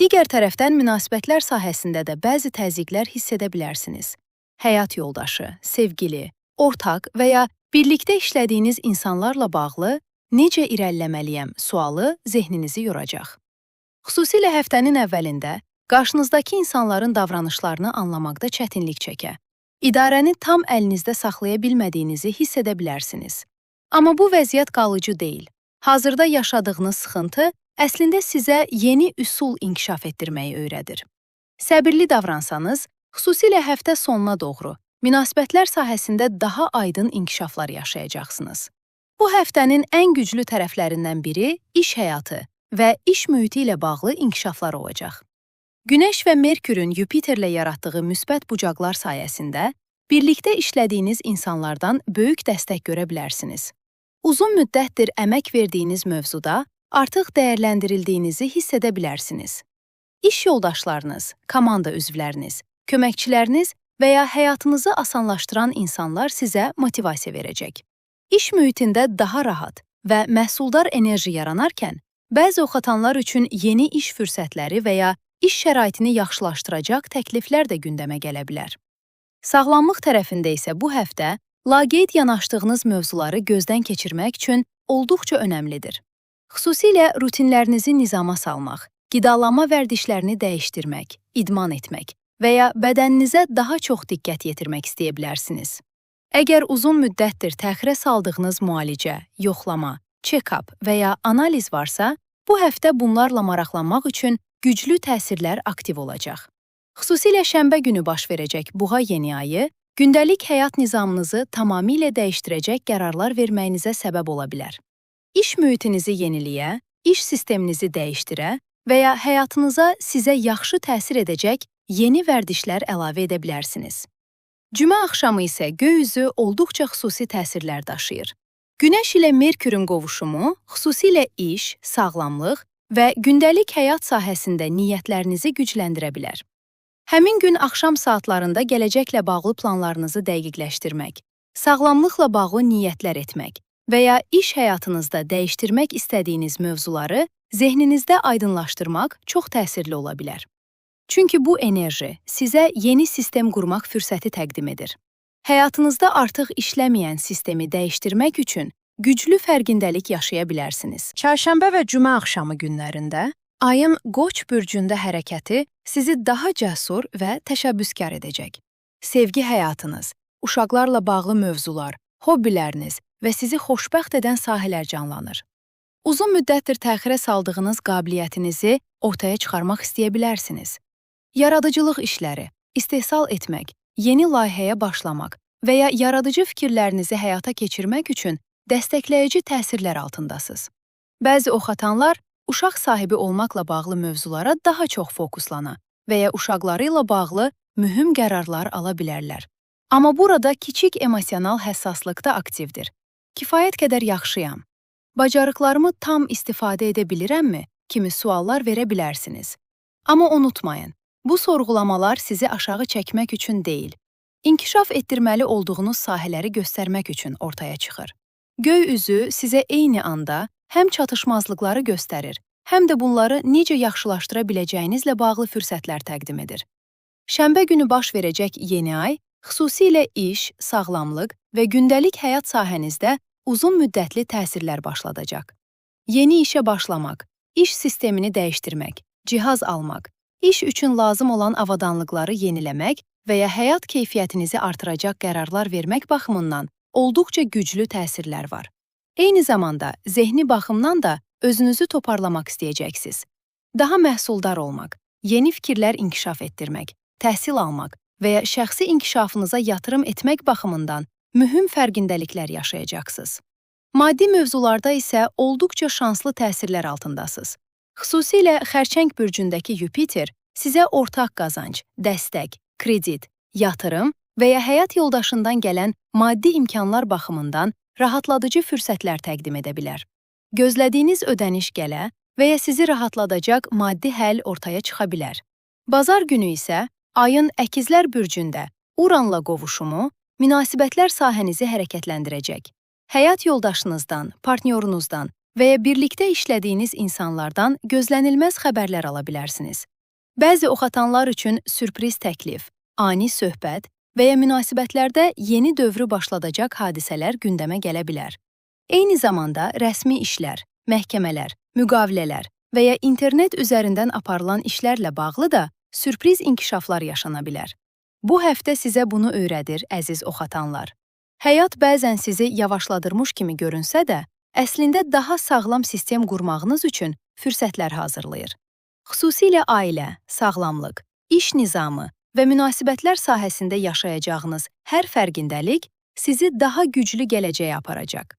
Speaker 1: Digər tərəfdən münasibətlər sahəsində də bəzi təzyiqlər hiss edə bilərsiniz. Həyat yoldaşı, sevgili, ortaq və ya birlikdə işlədiyiniz insanlarla bağlı necə irəliləməliyəm sualı zehninizi yoracaq. Xüsusilə həftənin əvvəlində qarşınızdakı insanların davranışlarını anlamaqda çətinlik çəkə, idarəni tam əlinizdə saxlaya bilmədiyinizi hiss edə bilərsiniz. Amma bu vəziyyət qalıcı deyil. Hazırda yaşadığınız sıxıntı əslində sizə yeni üsul inkişaf etdirməyi öyrədir. Səbirli davransanız, xüsusilə həftə sonuna doğru münasibətlər sahəsində daha aydın inkişaflar yaşayacaqsınız. Bu həftənin ən güclü tərəflərindən biri iş həyatı və iş mühiti ilə bağlı inkişaflar olacaq. Günəş və Merkürün Yupiterlə yaratdığı müsbət bucaqlar sayəsində birlikdə işlədiyiniz insanlardan böyük dəstək görə bilərsiniz. Uzun müddətdir əmək verdiyiniz mövzuda artıq dəyərləndirildiyinizi hiss edə bilərsiniz. İş yoldaşlarınız, komanda üzvləriniz, köməkçiləriniz və ya həyatınızı asanlaşdıran insanlar sizə motivasiya verəcək. İş mühitində daha rahat və məhsuldar enerji yaranarkən, bəzi oxatanlar üçün yeni iş fürsətləri və ya iş şəraitini yaxşılaşdıracaq təkliflər də gündəmə gələ bilər. Sağlamlıq tərəfində isə bu həftə laqeyd yanaşdığınız mövzuları gözdən keçirmək üçün olduqca önəmlidir. Xüsusilə rutinlərinizi nizama salmaq, qidalanma vərdişlərini dəyişdirmək, idman etmək və ya bədəninizə daha çox diqqət yetirmək istəyə bilərsiniz. Əgər uzun müddətdir təxirə saldığınız müalicə, yoxlama, check-up və ya analiz varsa, bu həftə bunlarla maraqlanmaq üçün güclü təsirlər aktiv olacaq. Xüsusilə şənbə günü baş verəcək buğa yeni ayı, gündəlik həyat nizamınızı tamamilə dəyişdirəcək qərarlar verməyinizə səbəb ola bilər. İş mühitinizi yeniliyə, iş sisteminizi dəyişdirə və ya həyatınıza sizə yaxşı təsir edəcək yeni vərdişlər əlavə edə bilərsiniz. Cümə axşamı isə göy üzü olduqca xüsusi təsirlər daşıyır. Günəş ilə Merkürün qovuşumu xüsusilə iş, sağlamlıq və gündəlik həyat sahəsində niyyətlərinizi gücləndirə bilər. Həmin gün axşam saatlarında gələcəklə bağlı planlarınızı dəqiqləşdirmək, sağlamlıqla bağlı niyyətlər etmək və ya iş həyatınızda dəyişdirmək istədiyiniz mövzuları zehninizdə aydınlaşdırmaq çox təsirli ola bilər. Çünki bu enerji sizə yeni sistem qurmaq fürsəti təqdim edir. Həyatınızda artıq işləməyən sistemi dəyişdirmək üçün güclü fərqindəlik yaşaya bilərsiniz.
Speaker 2: Çərşənbə və cümə axşamı günlərində ayın Qoç bürcündə hərəkəti sizi daha cəsur və təşəbbüskar edəcək.
Speaker 1: Sevgi həyatınız, uşaqlarla bağlı mövzular, hobbiləriniz və sizi xoşbəxt edən sahələr canlanır. Uzun müddətdir təxirə saldığınız qabiliyyətinizi ortaya çıxarmaq istəyə bilərsiniz. Yaradıcılıq işləri, istehsal etmək, yeni layihəyə başlamaq və ya yaradıcı fikirlərinizi həyata keçirmək üçün dəstəkləyici təsirlər altındasınız. Bəzi oxatanlar uşaq sahibi olmaqla bağlı mövzulara daha çox fokuslana və ya uşaqları ilə bağlı mühüm qərarlar ala bilərlər. Amma burada kiçik emosional həssaslıq da aktivdir. Kifayət qədər yaxşıyam. Bacarıqlarımı tam istifadə edə bilirəmmi kimi suallar verə bilərsiniz. Amma unutmayın, bu sorğulamalar sizi aşağı çəkmək üçün deyil, inkişaf etdirməli olduğunuz sahələri göstərmək üçün ortaya çıxır. Göy üzü sizə eyni anda həm çatışmazlıqları göstərir, həm də bunları necə yaxşılaşdıra biləcəyinizlə bağlı fürsətlər təqdim edir. Şənbə günü baş verəcək yeni ay, xüsusilə iş, sağlamlıq və gündəlik həyat sahənizdə uzun müddətli təsirlər başladacaq. Yeni işə başlamaq, iş sistemini dəyişdirmək, cihaz almaq, iş üçün lazım olan avadanlıqları yeniləmək və ya həyat keyfiyyətinizi artıracaq qərarlar vermək baxımından olduqca güclü təsirlər var. Eyni zamanda zehni baxımdan da özünüzü toparlamaq istəyəcəksiniz. Daha məhsuldar olmaq, yeni fikirlər inkişaf etdirmək, təhsil almaq və ya şəxsi inkişafınıza yatırım etmək baxımından mühüm fərqindəliklər yaşayacaqsınız. Maddi mövzularda isə olduqca şanslı təsirlər altındasınız. Xüsusilə Xərçəng bürcündəki Yupiter sizə ortaq qazanc, dəstək, kredit, yatırım və ya həyat yoldaşından gələn maddi imkanlar baxımından rahatladıcı fürsətlər təqdim edə bilər. Gözlədiyiniz ödəniş gələ və ya sizi rahatladacaq maddi həll ortaya çıxa bilər. Bazar günü isə ayın Əkizlər bürcündə Uranla qovuşumu münasibətlər sahənizi hərəkətləndirəcək. Həyat yoldaşınızdan, partnyorunuzdan və ya birlikdə işlədiyiniz insanlardan gözlənilməz xəbərlər ala bilərsiniz. Bəzi oxatanlar üçün sürpriz təklif, ani söhbət və ya münasibətlərdə yeni dövrü başladacaq hadisələr gündəmə gələ bilər. Eyni zamanda rəsmi işlər, məhkəmələr, müqavilələr və ya internet üzərindən aparılan işlərlə bağlı da sürpriz inkişaflar yaşana bilər. Bu həftə sizə bunu öyrədir, əziz oxatanlar. Həyat bəzən sizi yavaşladırmış kimi görünsə də, əslində daha sağlam sistem qurmağınız üçün fürsətlər hazırlayır. Xüsusilə ailə, sağlamlıq, iş nizamı və münasibətlər sahəsində yaşayacağınız hər fərqindəlik sizi daha güclü gələcəyə aparacaq.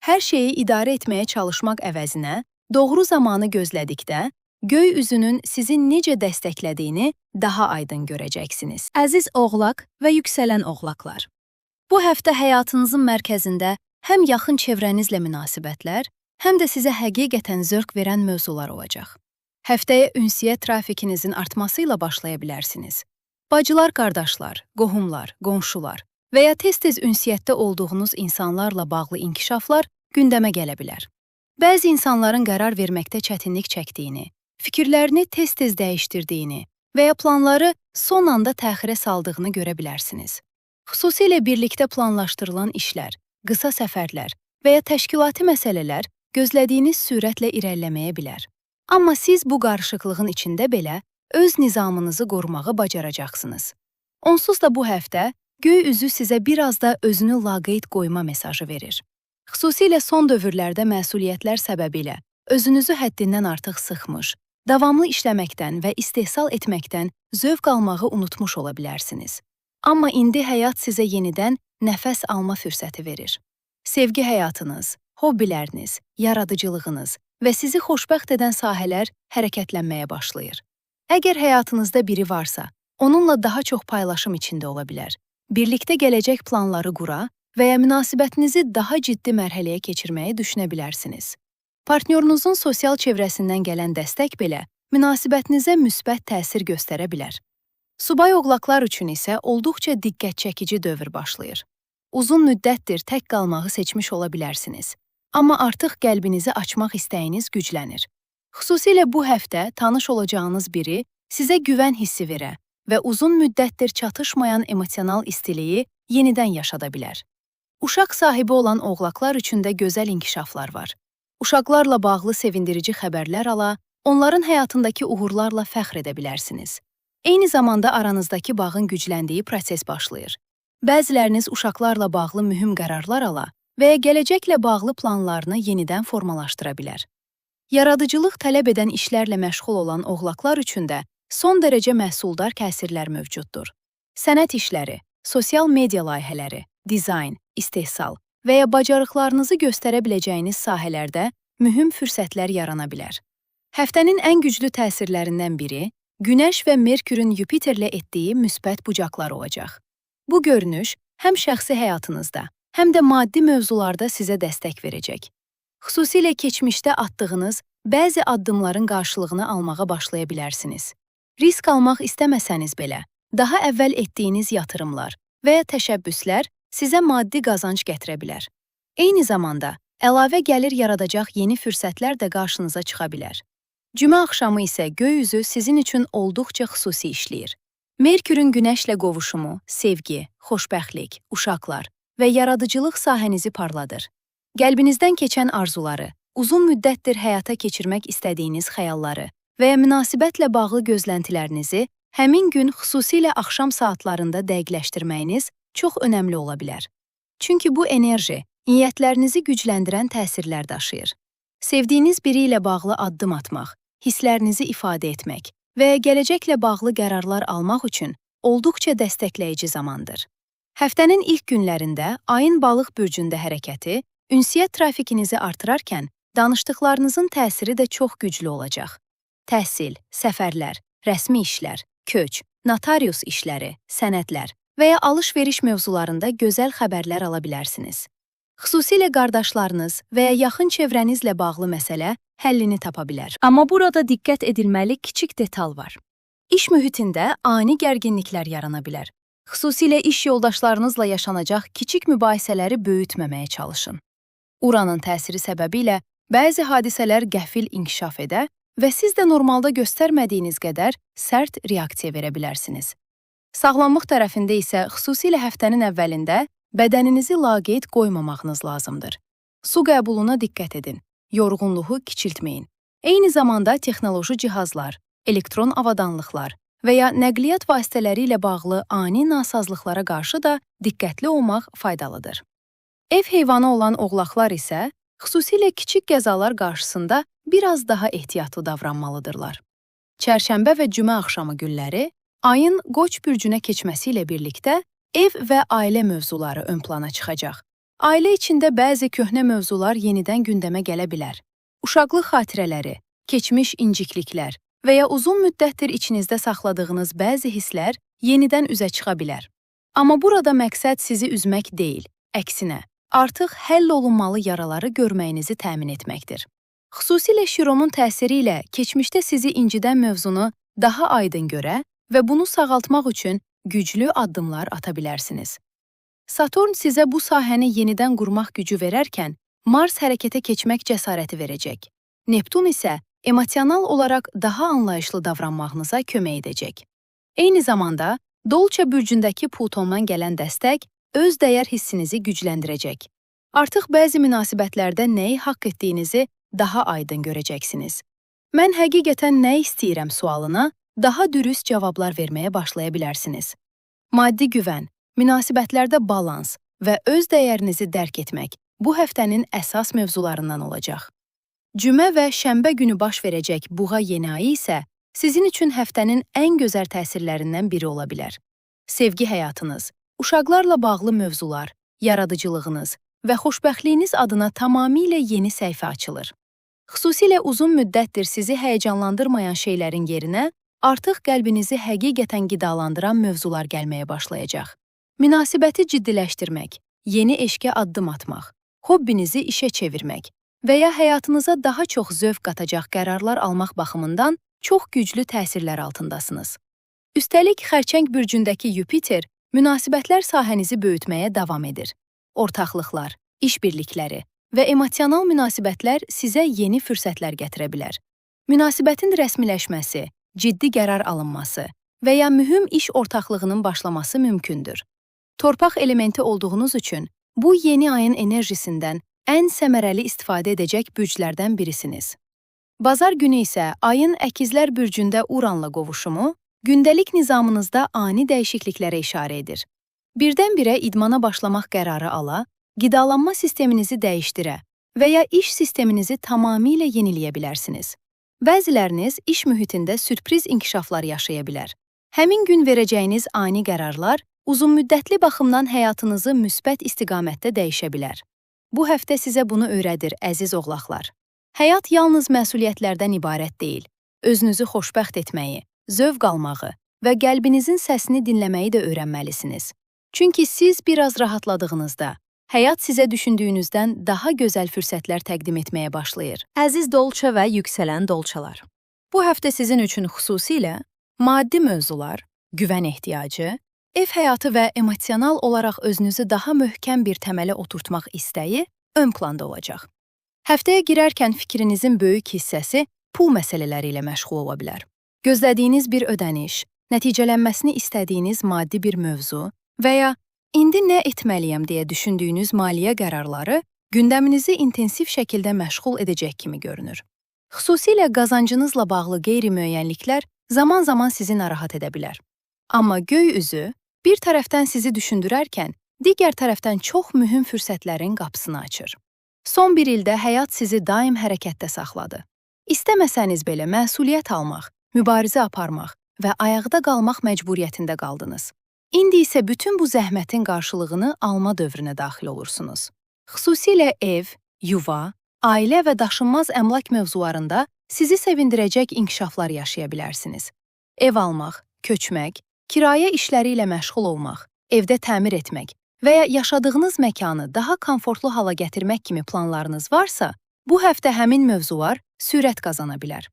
Speaker 1: Hər şeyi idarə etməyə çalışmaq əvəzinə, doğru zamanı gözlədikdə, göy üzünün sizi necə dəstəklədiyini daha aydın görəcəksiniz. Əziz oğlaq və yüksələn oğlaqlar. Bu həftə həyatınızın mərkəzində həm yaxın çevrənizlə münasibətlər, həm də sizə həqiqətən zövq verən mövzular olacaq. Həftəyə ünsiyyət trafikinizin artması ilə başlaya bilərsiniz. Bacılar, qardaşlar, qohumlar, qonşular və ya tez-tez ünsiyyətdə olduğunuz insanlarla bağlı inkişaflar gündəmə gələ bilər. Bəzi insanların qərar verməkdə çətinlik çəkdiyini, fikirlərini tez-tez dəyişdirdiyini və ya planları son anda təxirə saldığını görə bilərsiniz. Xüsusilə birlikdə planlaşdırılan işlər, qısa səfərlər və ya təşkilati məsələlər gözlədiyiniz sürətlə irəliləməyə bilər. Amma siz bu qarışıqlığın içində belə öz nizamınızı qorumağı bacaracaqsınız. Onsuz da bu həftə göy üzü sizə biraz da özünü laqeyd qoyma mesajı verir. Xüsusilə son dövrlərdə məsuliyyətlər səbəbilə özünüzü həddindən artıq sıxmış, davamlı işləməkdən və istehsal etməkdən zövq almağı unutmuş ola bilərsiniz. Amma indi həyat sizə yenidən nəfəs alma fürsəti verir. Sevgi həyatınız, hobbiləriniz, yaradıcılığınız və sizi xoşbəxt edən sahələr hərəkətlənməyə başlayır. Əgər həyatınızda biri varsa, onunla daha çox paylaşım içində ola bilər. Birlikdə gələcək planları qura və ya münasibətinizi daha ciddi mərhələyə keçirməyi düşünə bilərsiniz. Partnyorunuzun sosial çevrəsindən gələn dəstək belə münasibətinizə müsbət təsir göstərə bilər. Subay oğlaqlar üçün isə olduqca diqqət çəkici dövr başlayır. Uzun müddətdir tək qalmağı seçmiş ola bilərsiniz. Amma artıq qəlbinizi açmaq istəyiniz güclənir. Xüsusilə bu həftə tanış olacağınız biri sizə güvən hissi verə və uzun müddətdir çatışmayan emosional istiliyi yenidən yaşada bilər. Uşaq sahibi olan oğlaqlar üçün də gözəl inkişaflar var. Uşaqlarla bağlı sevindirici xəbərlər ala, onların həyatındakı uğurlarla fəxr edə bilərsiniz. Eyni zamanda aranızdakı bağın gücləndiyi proses başlayır. Bəziləriniz uşaqlarla bağlı mühüm qərarlar ala və ya gələcəklə bağlı planlarını yenidən formalaşdıra bilər. Yaradıcılıq tələb edən işlərlə məşğul olan oğlaqlar üçün də son dərəcə məhsuldar təsirlər mövcuddur. Sənət işləri, sosial media layihələri, dizayn, istehsal və ya bacarıqlarınızı göstərə biləcəyiniz sahələrdə mühüm fürsətlər yarana bilər. Həftənin ən güclü təsirlərindən biri Günəş və Merkürün Yupiterlə etdiyi müsbət bucaqlar olacaq. Bu görünüş həm şəxsi həyatınızda, həm də maddi mövzularda sizə dəstək verəcək. Xüsusilə keçmişdə atdığınız bəzi addımların qarşılığını almağa başlaya bilərsiniz. Risk almaq istəməsəniz belə, daha əvvəl etdiyiniz yatırımlar və ya təşəbbüslər sizə maddi qazanc gətirə bilər. Eyni zamanda, əlavə gəlir yaradacaq yeni fürsətlər də qarşınıza çıxa bilər. Cümə axşamı isə göy üzü sizin üçün olduqca xüsusi işləyir. Merkürün Günəşlə qovuşumu, sevgi, xoşbəxtlik, uşaqlar və yaradıcılıq sahənizi parladır. Qəlbinizdən keçən arzuları, uzun müddətdir həyata keçirmək istədiyiniz xəyalları və ya münasibətlə bağlı gözləntilərinizi həmin gün xüsusilə axşam saatlarında dəqiqləşdirməyiniz çox önəmli ola bilər. Çünki bu enerji niyyətlərinizi gücləndirən təsirlər daşıyır. Sevdiyiniz biri ilə bağlı addım atmaq, hisslərinizi ifadə etmək və ya gələcəklə bağlı qərarlar almaq üçün olduqca dəstəkləyici zamandır. Həftənin ilk günlərində ayın balıq bürcündə hərəkəti ünsiyyət trafikinizi artırarkən danışdıqlarınızın təsiri də çox güclü olacaq. Təhsil, səfərlər, rəsmi işlər, köç, notarius işləri, sənədlər və ya alış-veriş mövzularında gözəl xəbərlər ala bilərsiniz. Xüsusilə qardaşlarınız və ya yaxın çevrənizlə bağlı məsələ həllini tapa bilər. Amma burada diqqət edilməli kiçik detal var. İş mühitində ani gərginliklər yarana bilər. Xüsusilə iş yoldaşlarınızla yaşanacaq kiçik mübahisələri böyütməməyə çalışın. Uranın təsiri səbəbilə bəzi hadisələr qəfil inkişaf edə və siz də normalda göstərmədiyiniz qədər sərt reaksiya verə bilərsiniz. Sağlamlıq tərəfində isə xüsusilə həftənin əvvəlində bədəninizi laqeyd qoymamağınız lazımdır. Su qəbuluna diqqət edin, yorğunluğu kiçiltməyin. Eyni zamanda texnoloji cihazlar, elektron avadanlıqlar və ya nəqliyyat vasitələri ilə bağlı ani nasazlıqlara qarşı da diqqətli olmaq faydalıdır. Ev heyvanı olan oğlaqlar isə xüsusilə kiçik qəzalar qarşısında biraz daha ehtiyatlı davranmalıdırlar. Çərşənbə və cümə axşamı günləri ayın Qoç bürcünə keçməsi ilə birlikdə ev və ailə mövzuları ön plana çıxacaq. Ailə içində bəzi köhnə mövzular yenidən gündəmə gələ bilər. Uşaqlıq xatirələri, keçmiş incikliklər və ya uzun müddətdir içinizdə saxladığınız bəzi hisslər yenidən üzə çıxa bilər. Amma burada məqsəd sizi üzmək deyil, əksinə, artıq həll olunmalı yaraları görməyinizi təmin etməkdir. Xüsusilə Şiromun təsiri ilə keçmişdə sizi incidən mövzunu daha aydın görə və bunu sağaltmaq üçün güclü addımlar ata bilərsiniz. Saturn sizə bu sahəni yenidən qurmaq gücü verərkən, Mars hərəkətə keçmək cəsarəti verəcək. Neptun isə emosional olaraq daha anlayışlı davranmağınıza kömək edəcək. Eyni zamanda, Dolça bürcündəki Plutondan gələn dəstək öz dəyər hissinizi gücləndirəcək. Artıq bəzi münasibətlərdə nəyi haqq etdiyinizi daha aydın görəcəksiniz. Mən həqiqətən nə istəyirəm sualına daha dürüst cavablar verməyə başlaya bilərsiniz. Maddi güvən, münasibətlərdə balans və öz dəyərinizi dərk etmək bu həftənin əsas mövzularından olacaq. Cümə və şənbə günü baş verəcək buğa yeni ayı isə sizin üçün həftənin ən gözəl təsirlərindən biri ola bilər. Sevgi həyatınız, uşaqlarla bağlı mövzular, yaradıcılığınız və xoşbəxtliyiniz adına tamamilə yeni səhifə açılır. Xüsusilə uzun müddətdir sizi həyəcanlandırmayan şeylərin yerinə artıq qəlbinizi həqiqətən qidalandıran mövzular gəlməyə başlayacaq. Münasibəti ciddiləşdirmək, yeni eşqə addım atmaq, hobbinizi işə çevirmək və ya həyatınıza daha çox zövq qatacaq qərarlar almaq baxımından çox güclü təsirlər altındasınız. Üstəlik, Xərçəng bürcündəki Yupiter münasibətlər sahənizi böyütməyə davam edir. Ortaqlıqlar, işbirlikləri və emosional münasibətlər sizə yeni fürsətlər gətirə bilər. Münasibətin rəsmiləşməsi, ciddi qərar alınması və ya mühüm iş ortaqlığının başlaması mümkündür. Torpaq elementi olduğunuz üçün bu yeni ayın enerjisindən ən səmərəli istifadə edəcək bürclərdən birisiniz. Bazar günü isə ayın Əkizlər bürcündə Uranla qovuşumu gündəlik nizamınızda ani dəyişikliklərə işarə edir. Birdən-birə idmana başlamaq qərarı ala, qidalanma sisteminizi dəyişdirə və ya iş sisteminizi tamamilə yeniləyə bilərsiniz. Bəziləriniz iş mühitində sürpriz inkişaflar yaşaya bilər. Həmin gün verəcəyiniz ani qərarlar uzunmüddətli baxımdan həyatınızı müsbət istiqamətdə dəyişə bilər. Bu həftə sizə bunu öyrədir, əziz oğlaqlar. Həyat yalnız məsuliyyətlərdən ibarət deyil. Özünüzü xoşbəxt etməyi, zövq almağı və qəlbinizin səsini dinləməyi də öyrənməlisiniz. Çünki siz biraz rahatladığınızda, həyat sizə düşündüyünüzdən daha gözəl fürsətlər təqdim etməyə başlayır. Əziz dolça və yüksələn dolçalar. Bu həftə sizin üçün xüsusilə maddi mövzular, güvən ehtiyacı, ev həyatı və emosional olaraq özünüzü daha möhkəm bir təmələ oturtmaq istəyi ön planda olacaq. Həftəyə girərkən fikrinizin böyük hissəsi pul məsələləri ilə məşğul ola bilər. Gözlədiyiniz bir ödəniş, nəticələnməsini istədiyiniz maddi bir mövzu və ya indi nə etməliyəm deyə düşündüyünüz maliyyə qərarları gündəminizi intensiv şəkildə məşğul edəcək kimi görünür. Xüsusilə qazancınızla bağlı qeyri-müəyyənliklər zaman-zaman sizi narahat edə bilər. Amma göy üzü bir tərəfdən sizi düşündürərkən, digər tərəfdən çox mühüm fürsətlərin qapısını açır. Son bir ildə həyat sizi daim hərəkətdə saxladı. İstəməsəniz belə məsuliyyət almaq, mübarizə aparmaq və ayaqda qalmaq məcburiyyətində qaldınız. İndi isə bütün bu zəhmətin qarşılığını alma dövrünə daxil olursunuz. Xüsusilə ev, yuva, ailə və daşınmaz əmlak mövzularında sizi sevindirəcək inkişaflar yaşaya bilərsiniz. Ev almaq, köçmək, kirayə işləri ilə məşğul olmaq, evdə təmir etmək və ya yaşadığınız məkanı daha komfortlu hala gətirmək kimi planlarınız varsa, bu həftə həmin mövzular sürət qazana bilər.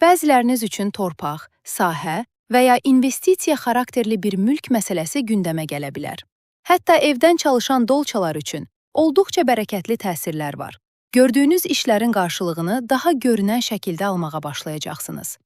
Speaker 1: Bəziləriniz üçün torpaq, sahə və ya investisiya xarakterli bir mülk məsələsi gündəmə gələ bilər. Hətta evdən çalışan dolçalar üçün olduqca bərəkətli təsirlər var. Gördüyünüz işlərin qarşılığını daha görünən şəkildə almağa başlayacaqsınız.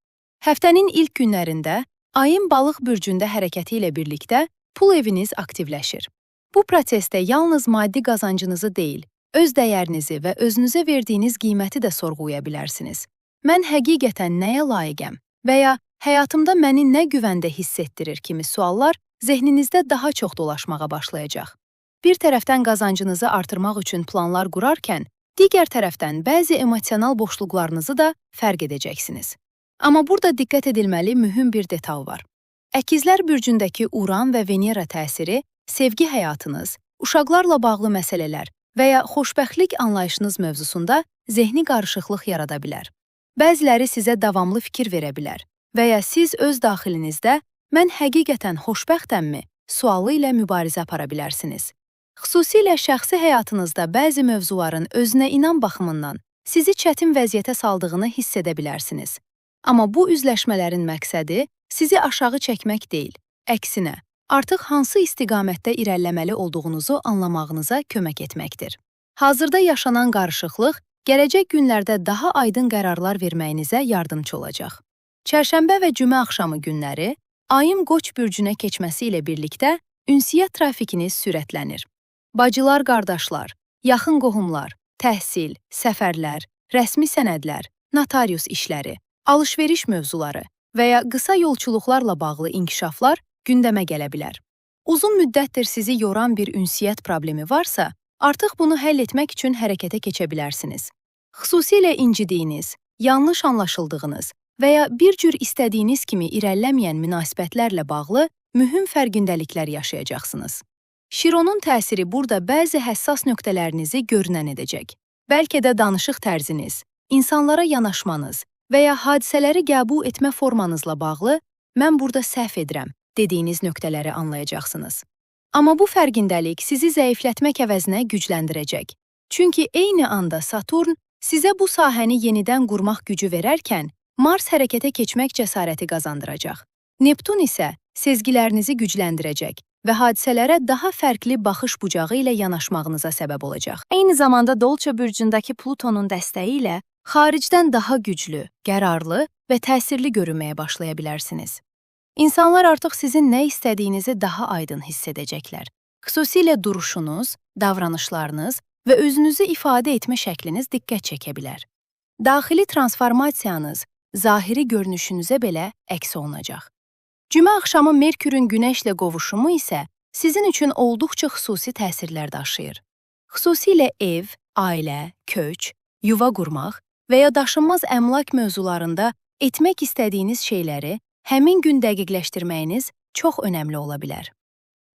Speaker 1: Həftənin ilk günlərində ayın balıq bürcündə hərəkəti ilə birlikdə pul eviniz aktivləşir. Bu prosesdə yalnız maddi qazancınızı deyil, öz dəyərinizi və özünüzə verdiyiniz qiyməti də sorğulaya bilərsiniz. Mən həqiqətən nəyə layiqəm və ya həyatımda məni nə güvəndə hiss etdirir kimi suallar zehninizdə daha çox dolaşmağa başlayacaq. Bir tərəfdən qazancınızı artırmaq üçün planlar qurarkən, digər tərəfdən bəzi emosional boşluqlarınızı da fərq edəcəksiniz. Amma burada diqqət edilməli mühüm bir detal var. Əkizlər bürcündəki Uran və Venera təsiri sevgi həyatınız, uşaqlarla bağlı məsələlər və ya xoşbəxtlik anlayışınız mövzusunda zehni qarışıqlıq yarada bilər. Bəziləri sizə davamlı fikir verə bilər və ya siz öz daxilinizdə mən həqiqətən xoşbəxtəmmi sualı ilə mübarizə apara bilərsiniz. Xüsusilə şəxsi həyatınızda bəzi mövzuların özünə inam baxımından sizi çətin vəziyyətə saldığını hiss edə bilərsiniz. Amma bu üzləşmələrin məqsədi sizi aşağı çəkmək deyil, əksinə, artıq hansı istiqamətdə irəliləməli olduğunuzu anlamağınıza kömək etməkdir. Hazırda yaşanan qarışıqlıq gələcək günlərdə daha aydın qərarlar verməyinizə yardımçı olacaq. Çərşənbə və cümə axşamı günləri ayın Qoç bürcünə keçməsi ilə birlikdə ünsiyyət trafikiniz sürətlənir. Bacılar, qardaşlar, yaxın qohumlar, təhsil, səfərlər, rəsmi sənədlər, notarius işləri, alış-veriş mövzuları və ya qısa yolçuluqlarla bağlı inkişaflar gündəmə gələ bilər. Uzun müddətdir sizi yoran bir ünsiyyət problemi varsa, artıq bunu həll etmək üçün hərəkətə keçə bilərsiniz. Xüsusilə incidiyiniz, yanlış anlaşıldığınız və ya bir cür istədiyiniz kimi irəliləməyən münasibətlərlə bağlı mühüm fərqindəliklər yaşayacaqsınız. Şironun təsiri burada bəzi həssas nöqtələrinizi görünən edəcək. Bəlkə də danışıq tərziniz, insanlara yanaşmanız və ya hadisələri qəbul etmə formanızla bağlı "mən burada səhv edirəm" dediyiniz nöqtələri anlayacaqsınız. Amma bu fərqindəlik sizi zəiflətmək əvəzinə gücləndirəcək. Çünki eyni anda Saturn sizə bu sahəni yenidən qurmaq gücü verərkən, Mars hərəkətə keçmək cəsarəti qazandıracaq. Neptun isə sezgilərinizi gücləndirəcək və hadisələrə daha fərqli baxış bucağı ilə yanaşmağınıza səbəb olacaq. Eyni zamanda Dolça bürcündəki Plutonun dəstəyi ilə xaricdən daha güclü, qərarlı və təsirli görünməyə başlaya bilərsiniz. İnsanlar artıq sizin nə istədiyinizi daha aydın hiss edəcəklər. Xüsusilə duruşunuz, davranışlarınız və özünüzü ifadə etmə şəkliniz diqqət çəkə bilər. Daxili transformasiyanız zahiri görünüşünüzə belə əks olunacaq. Cümə axşamı Merkürün Günəşlə qovuşumu isə sizin üçün olduqca xüsusi təsirlər daşıyır. Xüsusilə ev, ailə, köç, yuva qurmaq və ya daşınmaz əmlak mövzularında etmək istədiyiniz şeyləri həmin gün dəqiqləşdirməyiniz çox önəmli ola bilər.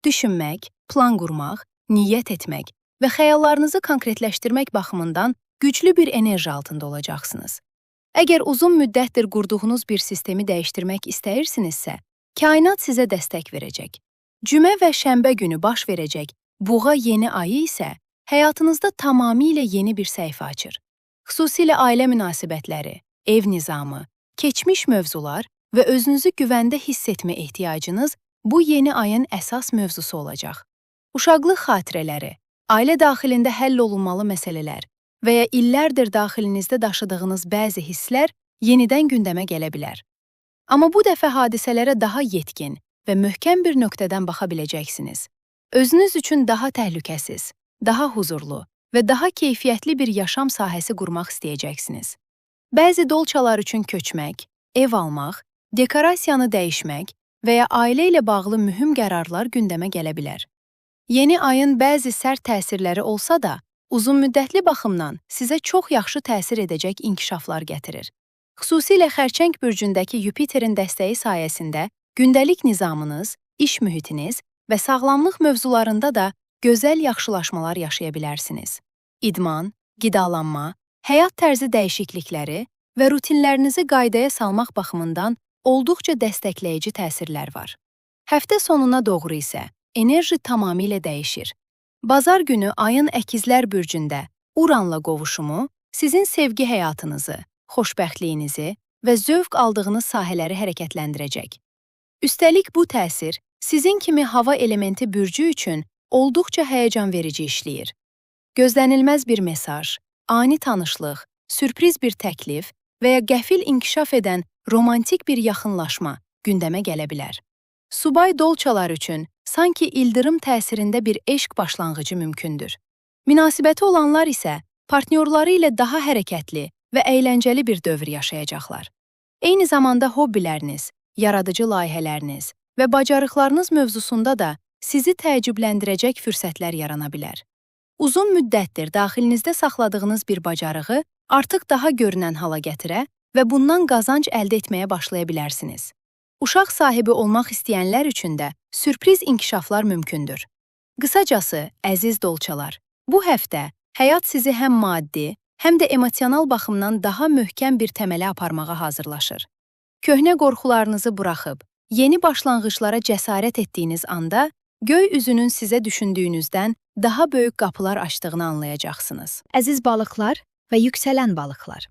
Speaker 1: Düşünmək, plan qurmaq, niyyət etmək və xəyallarınızı konkretləşdirmək baxımından güclü bir enerji altında olacaqsınız. Əgər uzun müddətdir qurduğunuz bir sistemi dəyişdirmək istəyirsinizsə, kainat sizə dəstək verəcək. Cümə və şənbə günü baş verəcək Buğa yeni ayı isə həyatınızda tamamilə yeni bir səhifə açır. Xüsusilə ailə münasibətləri, ev nizamı, keçmiş mövzular və özünüzü güvəndə hiss etmə ehtiyacınız bu yeni ayın əsas mövzusu olacaq. Uşaqlıq xatirələri, ailə daxilində həll olunmalı məsələlər və ya illərdir daxilinizdə daşıdığınız bəzi hisslər yenidən gündəmə gələ bilər. Amma bu dəfə hadisələrə daha yetkin və möhkəm bir nöqtədən baxa biləcəksiniz. Özünüz üçün daha təhlükəsiz, daha huzurlu və daha keyfiyyətli bir yaşam sahəsi qurmaq istəyəcəksiniz. Bəzi dolçalar üçün köçmək, ev almaq, dekorasiyanı dəyişmək və ya ailə ilə bağlı mühüm qərarlar gündəmə gələ bilər. Yeni ayın bəzi sərt təsirləri olsa da, uzunmüddətli baxımdan sizə çox yaxşı təsir edəcək inkişaflar gətirir. Xüsusilə Xərçəng bürcündəki Yupiterin dəstəyi sayəsində gündəlik nizamınız, iş mühitiniz və sağlamlıq mövzularında da gözəl yaxşılaşmalar yaşaya bilərsiniz. İdman, qidalanma, həyat tərzi dəyişiklikləri və rutinlərinizi qaydaya salmaq baxımından olduqca dəstəkləyici təsirlər var. Həftə sonuna doğru isə enerji tamamilə dəyişir. Bazar günü ayın Əkizlər bürcündə Uranla qovuşumu sizin sevgi həyatınızı, xoşbəxtliyinizi və zövq aldığınız sahələri hərəkətləndirəcək. Üstəlik bu təsir sizin kimi hava elementi bürcü üçün olduqca həyəcan verici işləyir. Gözlənilməz bir mesaj, ani tanışlıq, sürpriz bir təklif və ya qəfil inkişaf edən romantik bir yaxınlaşma gündəmə gələ bilər. Subay dolçalar üçün sanki ildırım təsirində bir eşq başlanğıcı mümkündür. Münasibəti olanlar isə partnyorları ilə daha hərəkətli və əyləncəli bir dövr yaşayacaqlar. Eyni zamanda hobbiləriniz, yaradıcı layihələriniz və bacarıqlarınız mövzusunda da sizi təəccübləndirəcək fürsətlər yarana bilər. Uzun müddətdir daxilinizdə saxladığınız bir bacarığı artıq daha görünən hala gətirə və bundan qazanc əldə etməyə başlaya bilərsiniz. Uşaq sahibi olmaq istəyənlər üçün də sürpriz inkişaflar mümkündür. Qısacası, əziz dolçalar, bu həftə həyat sizi həm maddi, həm də emosional baxımdan daha möhkəm bir təmələ aparmağa hazırlaşır. Köhnə qorxularınızı buraxıb, yeni başlanğıclara cəsarət etdiyiniz anda, göy üzünün sizə düşündüyünüzdən daha böyük qapılar açdığını anlayacaqsınız.
Speaker 2: Əziz balıqlar və yüksələn balıqlar.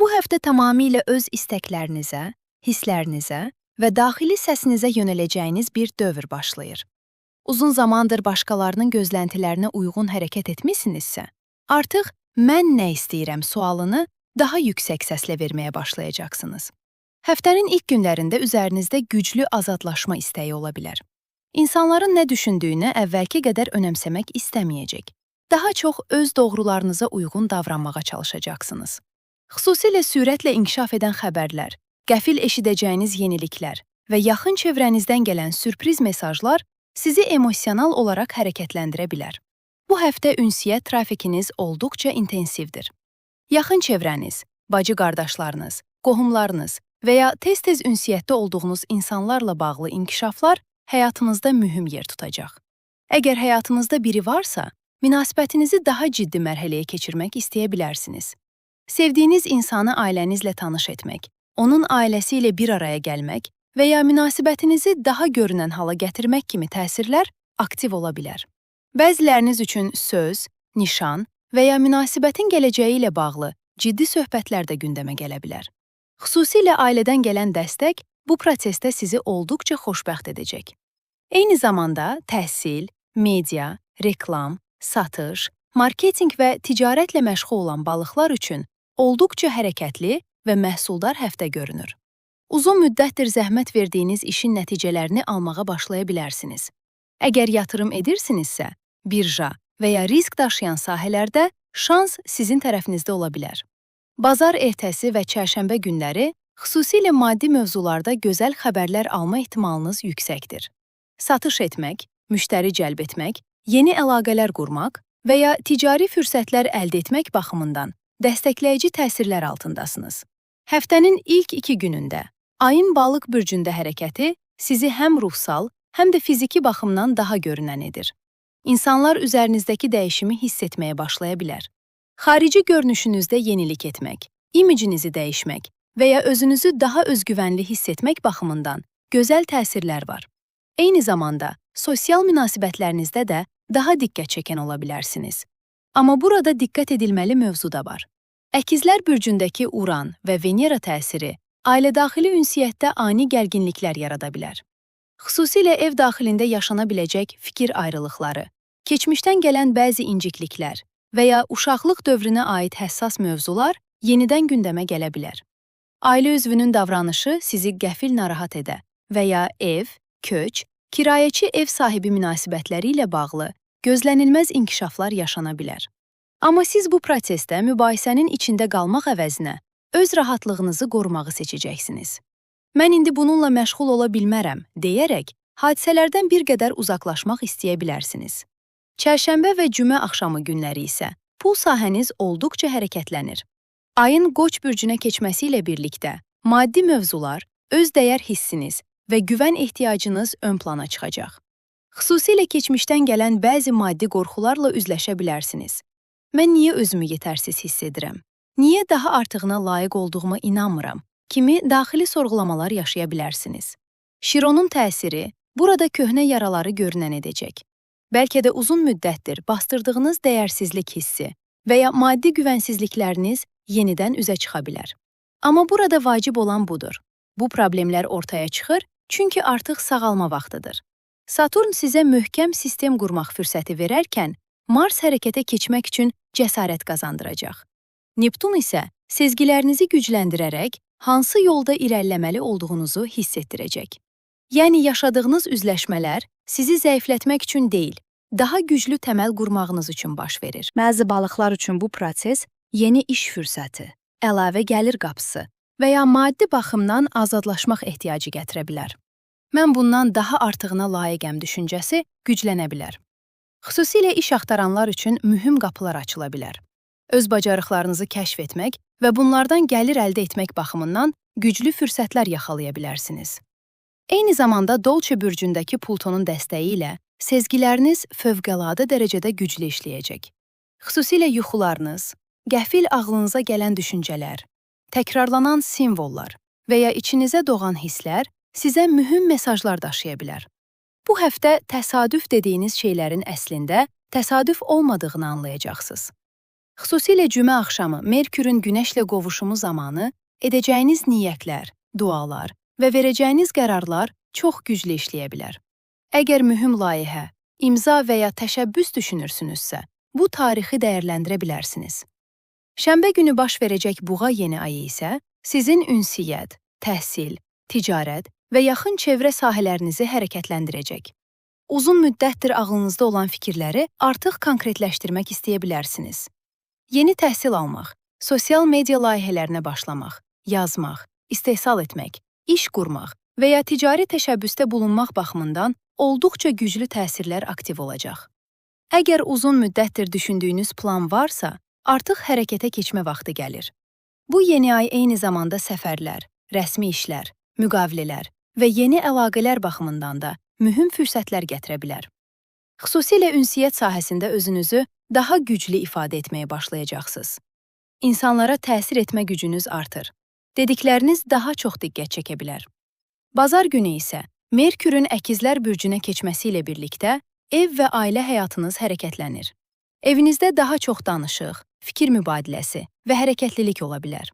Speaker 1: Bu həftə tamamilə öz istəklərinizə, hisslərinizə və daxili səsinizə yönələcəyiniz bir dövr başlayır. Uzun zamandır başqalarının gözləntilərinə uyğun hərəkət etmisinizsə, artıq mən nə istəyirəm sualını daha yüksək səslə verməyə başlayacaqsınız. Həftənin ilk günlərində üzərinizdə güclü azadlaşma istəyi ola bilər. İnsanların nə düşündüyünü əvvəlki qədər önəmsəmək istəməyəcək. Daha çox öz doğrularınıza uyğun davranmağa çalışacaqsınız. Xüsusilə sürətlə inkişaf edən xəbərlər, qəfil eşidəcəyiniz yeniliklər və yaxın çevrənizdən gələn sürpriz mesajlar sizi emosional olaraq hərəkətləndirə bilər. Bu həftə ünsiyyət trafikiniz olduqca intensivdir. Yaxın çevrəniz, bacı-qardaşlarınız, qohumlarınız və ya tez-tez ünsiyyətdə olduğunuz insanlarla bağlı inkişaflar həyatınızda mühüm yer tutacaq. Əgər həyatınızda biri varsa, münasibətinizi daha ciddi mərhələyə keçirmək istəyə bilərsiniz. Sevdiyiniz insanı ailənizlə tanış etmək, onun ailəsi ilə bir araya gəlmək və ya münasibətinizi daha görünən hala gətirmək kimi təsirlər aktiv ola bilər. Bəziləriniz üçün söz, nişan və ya münasibətin gələcəyi ilə bağlı ciddi söhbətlər də gündəmə gələ bilər. Xüsusilə ailədən gələn dəstək bu prosesdə sizi olduqca xoşbəxt edəcək. Eyni zamanda təhsil, media, reklam, satış, marketinq və ticarətlə məşğul olan balıqlar üçün olduqca hərəkətli və məhsuldar həftə görünür. Uzun müddətdir zəhmət verdiyiniz işin nəticələrini almağa başlaya bilərsiniz. Əgər yatırım edirsinizsə, birja və ya risk daşıyan sahələrdə şans sizin tərəfinizdə ola bilər. Bazar ertəsi və çərşənbə günləri xüsusilə maddi mövzularda gözəl xəbərlər alma ehtimalınız yüksəkdir. Satış etmək, müştəri cəlb etmək, yeni əlaqələr qurmaq və ya ticari fürsətlər əldə etmək baxımından dəstəkləyici təsirlər altındasınız. Həftənin ilk 2 günündə ayın balıq bürcündə hərəkəti sizi həm ruhsal, həm də fiziki baxımdan daha görünən edir. İnsanlar üzərinizdəki dəyişimi hiss etməyə başlaya bilər. Xarici görünüşünüzdə yenilik etmək, imicinizi dəyişmək və ya özünüzü daha özgüvənli hiss etmək baxımından gözəl təsirlər var. Eyni zamanda sosial münasibətlərinizdə də daha diqqət çəkən ola bilərsiniz. Amma burada diqqət edilməli mövzu da var. Əkizlər bürcündəki Uran və Venera təsiri ailə-daxili ünsiyyətdə ani gərginliklər yarada bilər. Xüsusilə ev daxilində yaşana biləcək fikir ayrılıqları, keçmişdən gələn bəzi incikliklər və ya uşaqlıq dövrünə aid həssas mövzular yenidən gündəmə gələ bilər. Ailə üzvünün davranışı sizi qəfil narahat edə və ya ev, köç, kirayəçi ev sahibi münasibətləri ilə bağlı gözlənilməz inkişaflar yaşana bilər. Amma siz bu prosesdə mübahisənin içində qalmaq əvəzinə öz rahatlığınızı qorumağı seçəcəksiniz. Mən indi bununla məşğul ola bilmərəm, deyərək hadisələrdən bir qədər uzaqlaşmaq istəyə bilərsiniz. Çərşənbə və cümə axşamı günləri isə pul sahəniz olduqca hərəkətlənir. Ayın Qoç bürcünə keçməsi ilə birlikdə maddi mövzular, öz dəyər hissiniz və güvən ehtiyacınız ön plana çıxacaq. Xüsusilə keçmişdən gələn bəzi maddi qorxularla üzləşə bilərsiniz. Mən niyə özümü yetərsiz hiss edirəm? Niyə daha artığına layiq olduğuma inanmıram? Kimi daxili sorğulamalar yaşaya bilərsiniz. Şironun təsiri burada köhnə yaraları görünən edəcək. Bəlkə də uzun müddətdir bastırdığınız dəyərsizlik hissi və ya maddi güvənsizlikləriniz yenidən üzə çıxa bilər. Amma burada vacib olan budur. Bu problemlər ortaya çıxır, çünki artıq sağalma vaxtıdır. Saturn sizə möhkəm sistem qurmaq fürsəti verərkən, Mars hərəkətə keçmək üçün cəsarət qazandıracaq. Neptun isə sezgilərinizi gücləndirərək hansı yolda irəliləməli olduğunuzu hiss etdirəcək. Yəni yaşadığınız üzləşmələr sizi zəiflətmək üçün deyil, daha güclü təməl qurmağınız üçün baş verir.
Speaker 2: Bəzi balıqlar üçün bu proses yeni iş fürsəti,
Speaker 1: Əlavə gəlir qapısı və ya maddi baxımdan azadlaşmaq ehtiyacı gətirə bilər. Mən bundan daha artığına layiqəm düşüncəsi güclənə bilər. Xüsusilə iş axtaranlar üçün mühüm qapılar açıla bilər. Öz bacarıqlarınızı kəşf etmək və bunlardan gəlir əldə etmək baxımından güclü fürsətlər yaxalaya bilərsiniz. Eyni zamanda Dolçe bürcündəki Plutonun dəstəyi ilə sezgiləriniz fövqəladə dərəcədə güclü işləyəcək. Xüsusilə yuxularınız, qəfil ağlınıza gələn düşüncələr, təkrarlanan simvollar və ya içinizə doğan hisslər sizə mühüm mesajlar daşıya bilər. Bu həftə təsadüf dediyiniz şeylərin əslində təsadüf olmadığını anlayacaqsınız. Xüsusilə cümə axşamı Merkürün Günəşlə qovuşumu zamanı edəcəyiniz niyyətlər, dualar və verəcəyiniz qərarlar çox güclü işləyə bilər. Əgər mühüm layihə, imza və ya təşəbbüs düşünürsünüzsə, bu tarixi dəyərləndirə bilərsiniz. Şənbə günü baş verəcək buğa yeni ayı isə sizin ünsiyyət, təhsil, ticarət və yaxın çevrə sahələrinizi hərəkətləndirəcək. Uzun müddətdir ağlınızda olan fikirləri artıq konkretləşdirmək istəyə bilərsiniz. Yeni təhsil almaq, sosial media layihələrinə başlamaq, yazmaq, istehsal etmək, iş qurmaq və ya ticari təşəbbüsdə bulunmaq baxımından olduqca güclü təsirlər aktiv olacaq. Əgər uzun müddətdir düşündüyünüz plan varsa, artıq hərəkətə keçmə vaxtı gəlir. Bu yeni ay eyni zamanda səfərlər, rəsmi işlər, müqavilələr və yeni əlaqələr baxımından da mühüm fürsətlər gətirə bilər. Xüsusilə ünsiyyət sahəsində özünüzü daha güclü ifadə etməyə başlayacaqsınız. İnsanlara təsir etmə gücünüz artır. Dedikləriniz daha çox diqqət çəkə bilər. Bazar günü isə Merkürün Əkizlər bürcünə keçməsi ilə birlikdə ev və ailə həyatınız hərəkətlənir. Evinizdə daha çox danışıq, fikir mübadiləsi və hərəkətlilik ola bilər.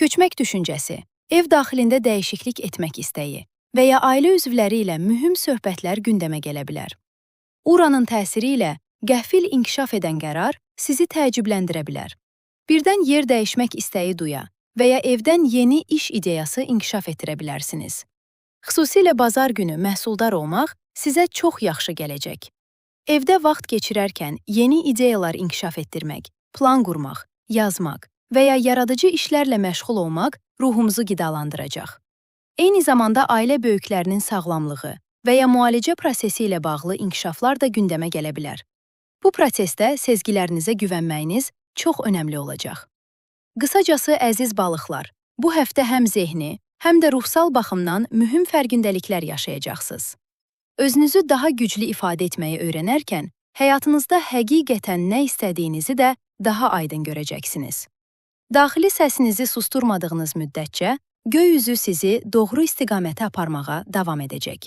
Speaker 1: Köçmək düşüncəsi, ev daxilində dəyişiklik etmək istəyi və ya ailə üzvləri ilə mühüm söhbətlər gündəmə gələ bilər. Uranın təsiri ilə qəfil inkişaf edən qərar sizi təəccübləndirə bilər. Birdən yer dəyişmək istəyi duya və ya evdən yeni iş ideyası inkişaf etdirə bilərsiniz. Xüsusilə bazar günü məhsuldar olmaq sizə çox yaxşı gələcək. Evdə vaxt keçirərkən yeni ideyalar inkişaf etdirmək, plan qurmaq, yazmaq və ya yaradıcı işlərlə məşğul olmaq ruhumuzu qidalandıracaq. Eyni zamanda ailə böyüklərinin sağlamlığı və ya müalicə prosesi ilə bağlı inkişaflar da gündəmə gələ bilər. Bu prosesdə sezgilərinizə güvənməyiniz çox önəmli olacaq. Qısacası, əziz balıqlar, bu həftə həm zehni, həm də ruhsal baxımdan mühüm fərqindəliklər yaşayacaqsınız. Özünüzü daha güclü ifadə etməyi öyrənərkən, həyatınızda həqiqətən nə istədiyinizi də daha aydın görəcəksiniz. Daxili səsinizi susturmadığınız müddətcə, göy üzü sizi doğru istiqamətə aparmağa davam edəcək.